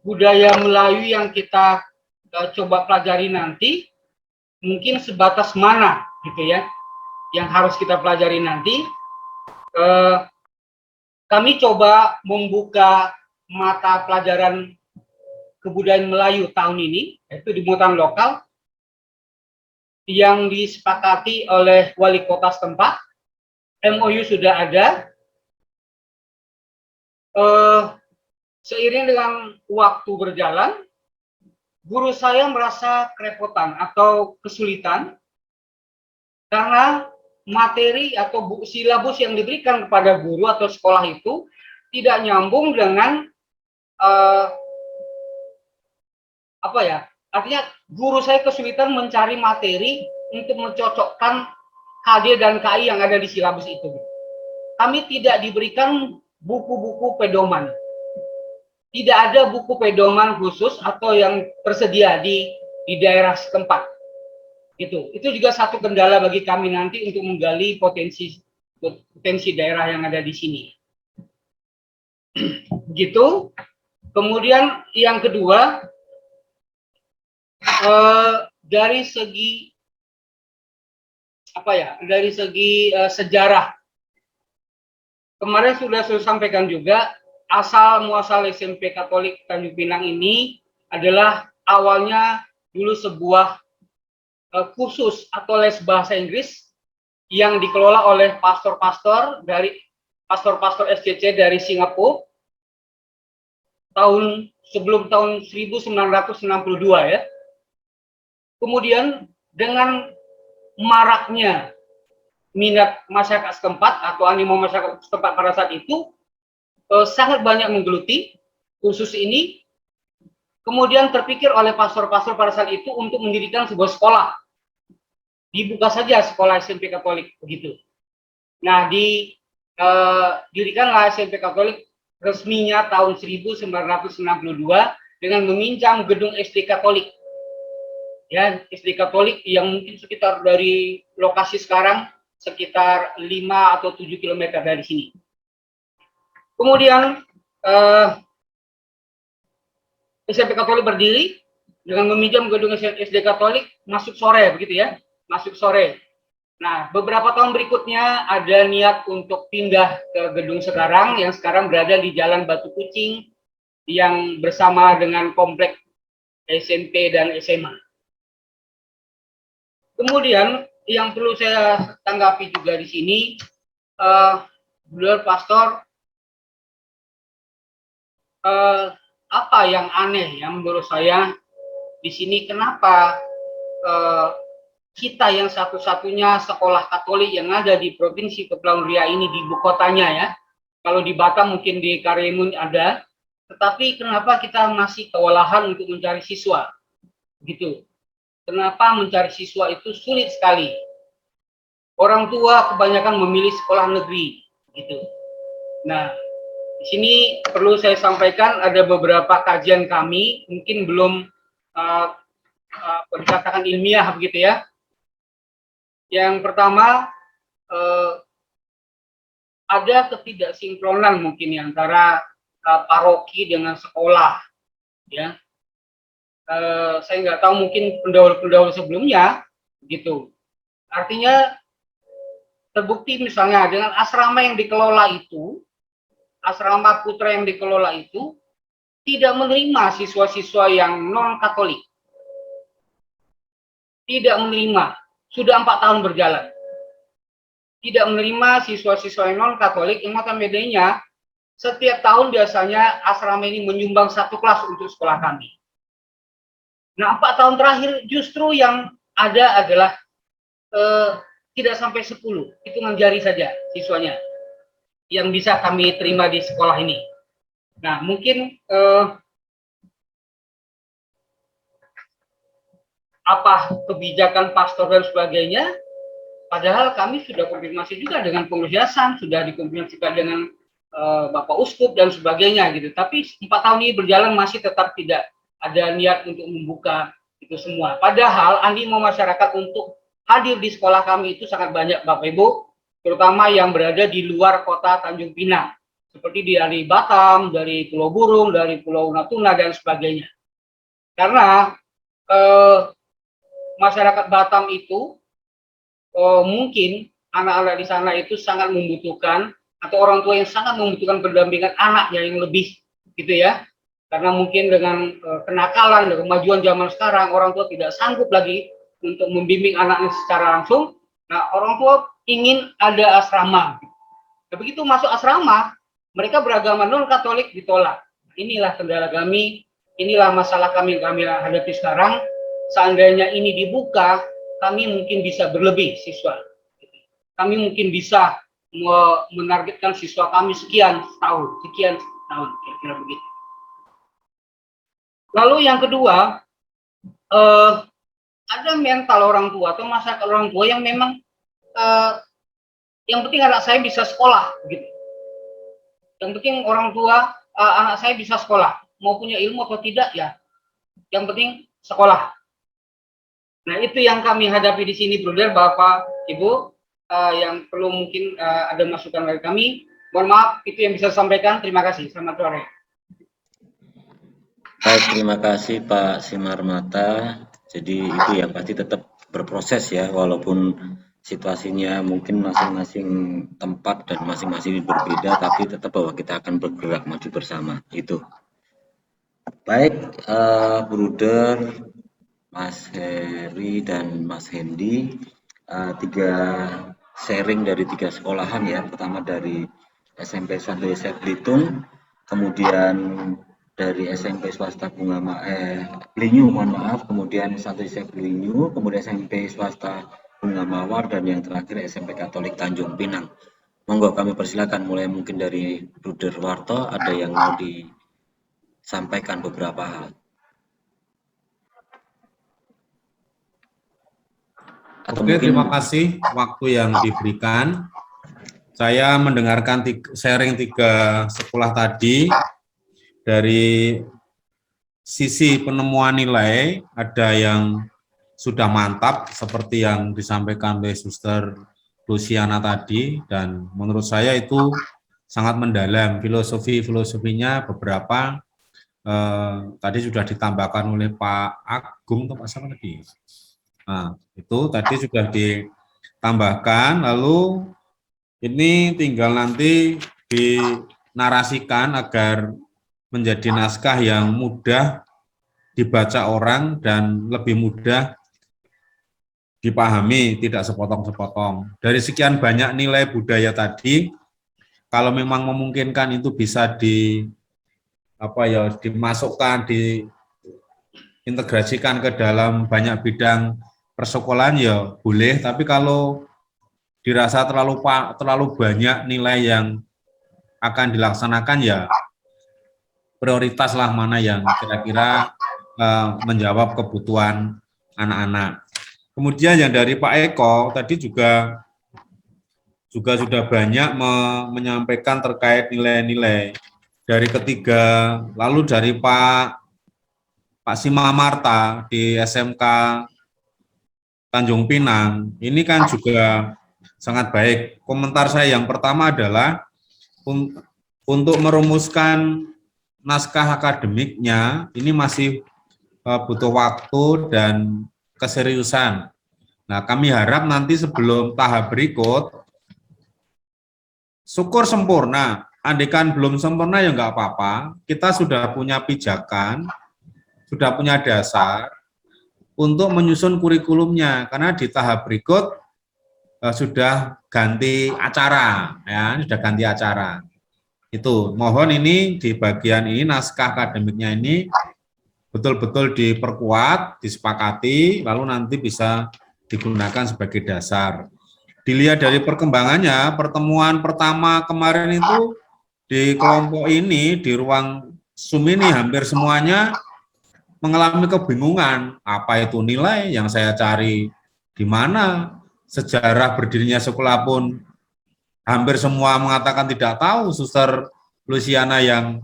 budaya Melayu yang kita coba pelajari nanti mungkin sebatas mana, gitu ya, yang harus kita pelajari nanti. Kami coba membuka mata pelajaran Kebudayaan Melayu tahun ini, yaitu di muatan lokal yang disepakati oleh wali kota setempat. MOU sudah ada. Seiring dengan waktu berjalan, guru saya merasa kerepotan atau kesulitan karena materi atau silabus yang diberikan kepada guru atau sekolah itu tidak nyambung dengan artinya guru saya kesulitan mencari materi untuk mencocokkan KD dan KI yang ada di silabus itu. Kami tidak diberikan buku-buku pedoman. Tidak ada buku pedoman khusus atau yang tersedia di daerah setempat. Itu juga satu kendala bagi kami nanti untuk menggali potensi daerah yang ada di sini. Begitu. Kemudian yang kedua, dari segi sejarah, kemarin sudah saya sampaikan juga, asal muasal SMP Katolik Tanjung Pinang ini adalah awalnya dulu sebuah kursus atau les bahasa Inggris yang dikelola oleh pastor-pastor SCC dari Singapura sebelum tahun 1962 ya. Kemudian dengan maraknya minat masyarakat setempat atau animo masyarakat setempat pada saat itu sangat banyak menggeluti kursus ini. Kemudian terpikir oleh pastor-pastor pada saat itu untuk mendirikan sebuah sekolah. Dibuka saja sekolah SMP Katolik begitu. Nah, didirikanlah SMP Katolik resminya tahun 1962 dengan meminjam gedung SD Katolik. Ya, SD Katolik yang mungkin sekitar dari lokasi sekarang sekitar 5 atau 7 km dari sini. Kemudian SMP Katolik berdiri dengan meminjam gedung SD Katolik masuk sore begitu ya, masuk sore. Nah, beberapa tahun berikutnya ada niat untuk pindah ke gedung sekarang yang sekarang berada di Jalan Batu Kucing yang bersama dengan komplek SMP dan SMA. Kemudian yang perlu saya tanggapi juga di sini, beliau pastor, apa yang aneh ya menurut saya di sini, kenapa kita yang satu-satunya sekolah Katolik yang ada di Provinsi Kepulauan Riau ini di ibu kotanya ya, kalau di Batam mungkin di Karimun ada, tetapi kenapa kita masih kewalahan untuk mencari siswa, gitu? Kenapa mencari siswa itu sulit sekali? Orang tua kebanyakan memilih sekolah negeri, gitu. Nah, di sini perlu saya sampaikan ada beberapa kajian kami, mungkin belum berdasarkan ilmiah begitu ya. Yang pertama, ada ketidaksinkronan mungkin antara paroki dengan sekolah, ya. Saya nggak tahu mungkin pendahulu-pendahulu sebelumnya, gitu. Artinya terbukti misalnya dengan asrama yang dikelola itu, asrama putra yang dikelola itu tidak menerima siswa-siswa yang non-Katolik, tidak menerima. Sudah 4 tahun berjalan. Tidak menerima siswa-siswa yang non-Katolik, yang notabene-nya setiap tahun biasanya asrama ini menyumbang 1 kelas untuk sekolah kami. Nah, 4 tahun terakhir justru yang ada adalah tidak sampai 10, hitungan jari saja siswanya yang bisa kami terima di sekolah ini. Nah, mungkin apa kebijakan pastor dan sebagainya, padahal kami sudah konfirmasi juga dengan pengurus yayasan, sudah dikonfirmasikan dengan Bapak Uskup dan sebagainya gitu. Tapi 4 tahun ini berjalan masih tetap tidak ada niat untuk membuka itu semua. Padahal animo masyarakat untuk hadir di sekolah kami itu sangat banyak Bapak Ibu, terutama yang berada di luar kota Tanjung Pinang, seperti dari Batam, dari Pulau Burung, dari Pulau Natuna dan sebagainya. Karena masyarakat Batam itu mungkin anak-anak di sana itu sangat membutuhkan, atau orang tua yang sangat membutuhkan pendampingan anaknya yang lebih gitu ya. karena mungkin dengan kenakalan dan kemajuan zaman sekarang orang tua tidak sanggup lagi untuk membimbing anaknya secara langsung. Nah, orang tua ingin ada asrama. Nah, begitu masuk asrama, mereka beragama non Katolik ditolak. Inilah kendala kami, inilah masalah kami yang kami hadapi sekarang. Seandainya ini dibuka, kami mungkin bisa berlebih siswa. Kami mungkin bisa menargetkan siswa kami sekian tahun, kira-kira begitu. Lalu yang kedua, ada mental orang tua atau masyarakat orang tua yang memang yang penting anak saya bisa sekolah, gitu. Yang penting orang tua anak saya bisa sekolah, mau punya ilmu atau tidak ya, yang penting sekolah. Nah, itu yang kami hadapi di sini, Bruder, Bapak, Ibu, yang perlu mungkin ada masukan dari kami. Mohon maaf, itu yang bisa saya sampaikan. Terima kasih. Selamat sore. Baik, terima kasih Pak Simarmata. Jadi itu ya pasti tetap berproses ya, walaupun situasinya mungkin masing-masing tempat dan masing-masing berbeda, tapi tetap bahwa kita akan bergerak maju bersama. Itu. Baik, Bruder, Mas Heri dan Mas Hendi, 3 sharing dari 3 sekolahan ya. Pertama dari SMP Santo Yosef Belitung, kemudian dari SMP swasta Blinyu, mohon maaf, kemudian Santo Yosef Blinyu, kemudian SMP swasta Bunga Mawar, dan yang terakhir SMP Katolik Tanjung Pinang. Monggo kami persilakan, mulai mungkin dari Bruder Warto, ada yang mau disampaikan beberapa hal. Atau Oke, mungkin... terima kasih waktu yang diberikan. Saya mendengarkan sharing 3 sekolah tadi. Dari sisi penemuan nilai, ada yang sudah mantap seperti yang disampaikan oleh Suster Luciana tadi, dan menurut saya itu sangat mendalam. Filosofinya beberapa tadi sudah ditambahkan oleh Pak Agung atau Pak siapa tadi? Nah, itu tadi sudah ditambahkan, lalu ini tinggal nanti dinarasikan agar menjadi naskah yang mudah dibaca orang dan lebih mudah dipahami, tidak sepotong-sepotong. Dari sekian banyak nilai budaya tadi, kalau memang memungkinkan itu bisa dimasukkan, diintegrasikan ke dalam banyak bidang persekolahan ya boleh, tapi kalau dirasa terlalu banyak nilai yang akan dilaksanakan ya prioritaslah mana yang kira-kira menjawab kebutuhan anak-anak. Kemudian yang dari Pak Eko tadi juga sudah banyak menyampaikan terkait nilai-nilai dari ketiga, lalu dari Pak Simarmata di SMK Tanjung Pinang, ini kan juga sangat baik. Komentar saya yang pertama adalah untuk merumuskan naskah akademiknya ini masih butuh waktu dan keseriusan. Nah, kami harap nanti sebelum tahap berikut, syukur sempurna. Andaikan belum sempurna ya nggak apa-apa, kita sudah punya pijakan, sudah punya dasar untuk menyusun kurikulumnya, karena di tahap berikut sudah ganti acara, ya, sudah ganti acara. Itu, mohon ini di bagian ini naskah akademiknya ini betul-betul diperkuat, disepakati, lalu nanti bisa digunakan sebagai dasar. Dilihat dari perkembangannya, pertemuan pertama kemarin itu di kelompok ini, di ruang Zoom ini hampir semuanya mengalami kebingungan, apa itu nilai yang saya cari, di mana sejarah berdirinya sekolah pun hampir semua mengatakan tidak tahu. Suster Luciana yang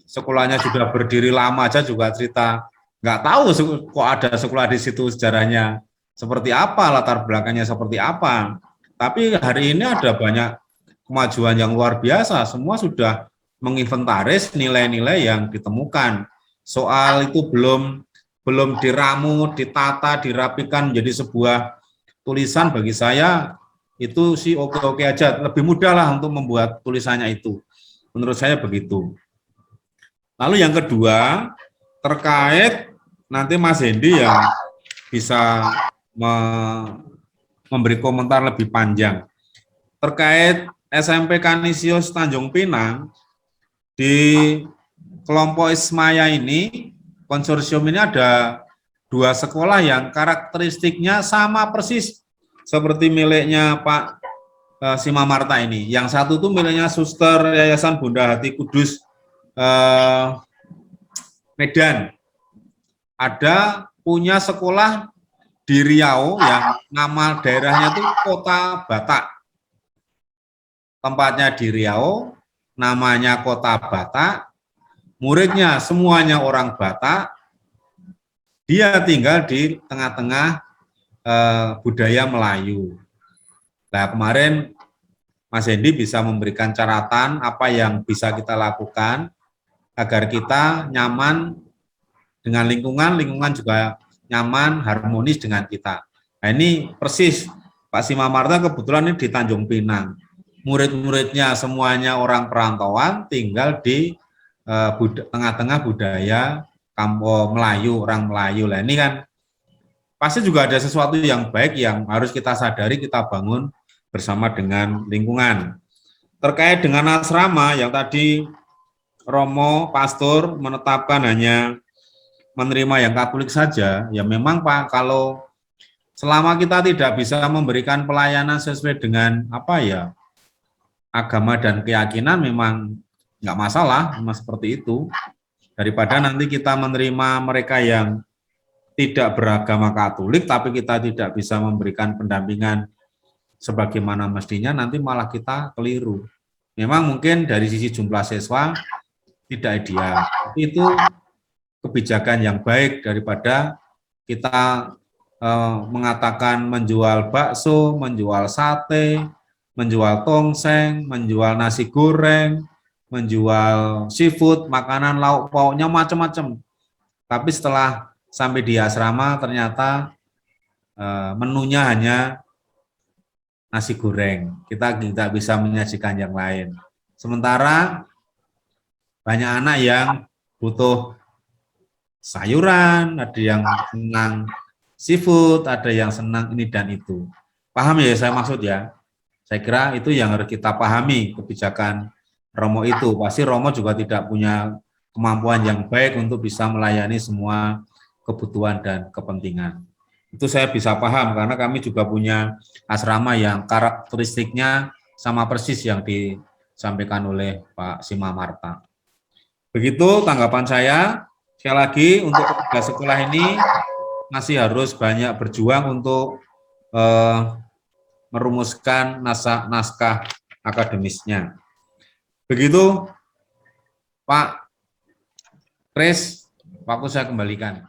sekolahnya sudah berdiri lama aja juga cerita nggak tahu kok ada sekolah di situ, sejarahnya seperti apa, latar belakangnya seperti apa. Tapi hari ini ada banyak kemajuan yang luar biasa, semua sudah menginventaris nilai-nilai yang ditemukan. Soal itu belum diramu, ditata, dirapikan menjadi sebuah tulisan, bagi saya itu sih oke-oke aja, lebih mudah lah untuk membuat tulisannya itu. Menurut saya begitu. Lalu yang kedua, terkait nanti Mas Hendy yang bisa memberi komentar lebih panjang. Terkait SMP Kanisius Tanjung Pinang, di kelompok Ismaya ini, konsorsium ini ada 2 sekolah yang karakteristiknya sama persis seperti miliknya Pak Simamarta ini. Yang satu itu miliknya Suster Yayasan Bunda Hati Kudus Medan. Ada punya sekolah di Riau yang nama daerahnya itu Kota Batak. Tempatnya di Riau, namanya Kota Batak, muridnya semuanya orang Batak, dia tinggal di tengah-tengah budaya Melayu. Nah, kemarin Mas Hendy bisa memberikan catatan apa yang bisa kita lakukan agar kita nyaman dengan lingkungan, lingkungan juga nyaman, harmonis dengan kita. Nah, ini persis Pak Simamarta kebetulan ini di Tanjung Pinang. Murid-muridnya semuanya orang perantauan, tinggal di tengah-tengah budaya kampung Melayu, orang Melayu. Nah, ini kan pasti juga ada sesuatu yang baik yang harus kita sadari, kita bangun bersama dengan lingkungan. Terkait dengan asrama yang tadi Romo, Pastor menetapkan hanya menerima yang Katolik saja, ya memang Pak, kalau selama kita tidak bisa memberikan pelayanan sesuai dengan agama dan keyakinan, memang nggak masalah, memang seperti itu. Daripada nanti kita menerima mereka yang tidak beragama Katolik, tapi kita tidak bisa memberikan pendampingan sebagaimana mestinya, nanti malah kita keliru. Memang mungkin dari sisi jumlah siswa tidak ideal. Itu kebijakan yang baik daripada kita mengatakan menjual bakso, menjual sate, menjual tongseng, menjual nasi goreng, menjual seafood, makanan lauk pauknya macam-macam. Tapi setelah sampai di asrama ternyata menunya hanya nasi goreng. Kita tidak bisa menyajikan yang lain. Sementara banyak anak yang butuh sayuran, ada yang senang seafood, ada yang senang ini dan itu. Paham ya saya maksud ya? Saya kira itu yang harus kita pahami kebijakan Romo itu. Pasti Romo juga tidak punya kemampuan yang baik untuk bisa melayani semua kebutuhan dan kepentingan. Itu saya bisa paham karena kami juga punya asrama yang karakteristiknya sama persis yang disampaikan oleh Pak Simamarta. Begitu tanggapan saya. Sekali lagi untuk ketiga sekolah ini masih harus banyak berjuang untuk merumuskan naskah akademisnya. Begitu Pak Kris, waktu saya kembalikan.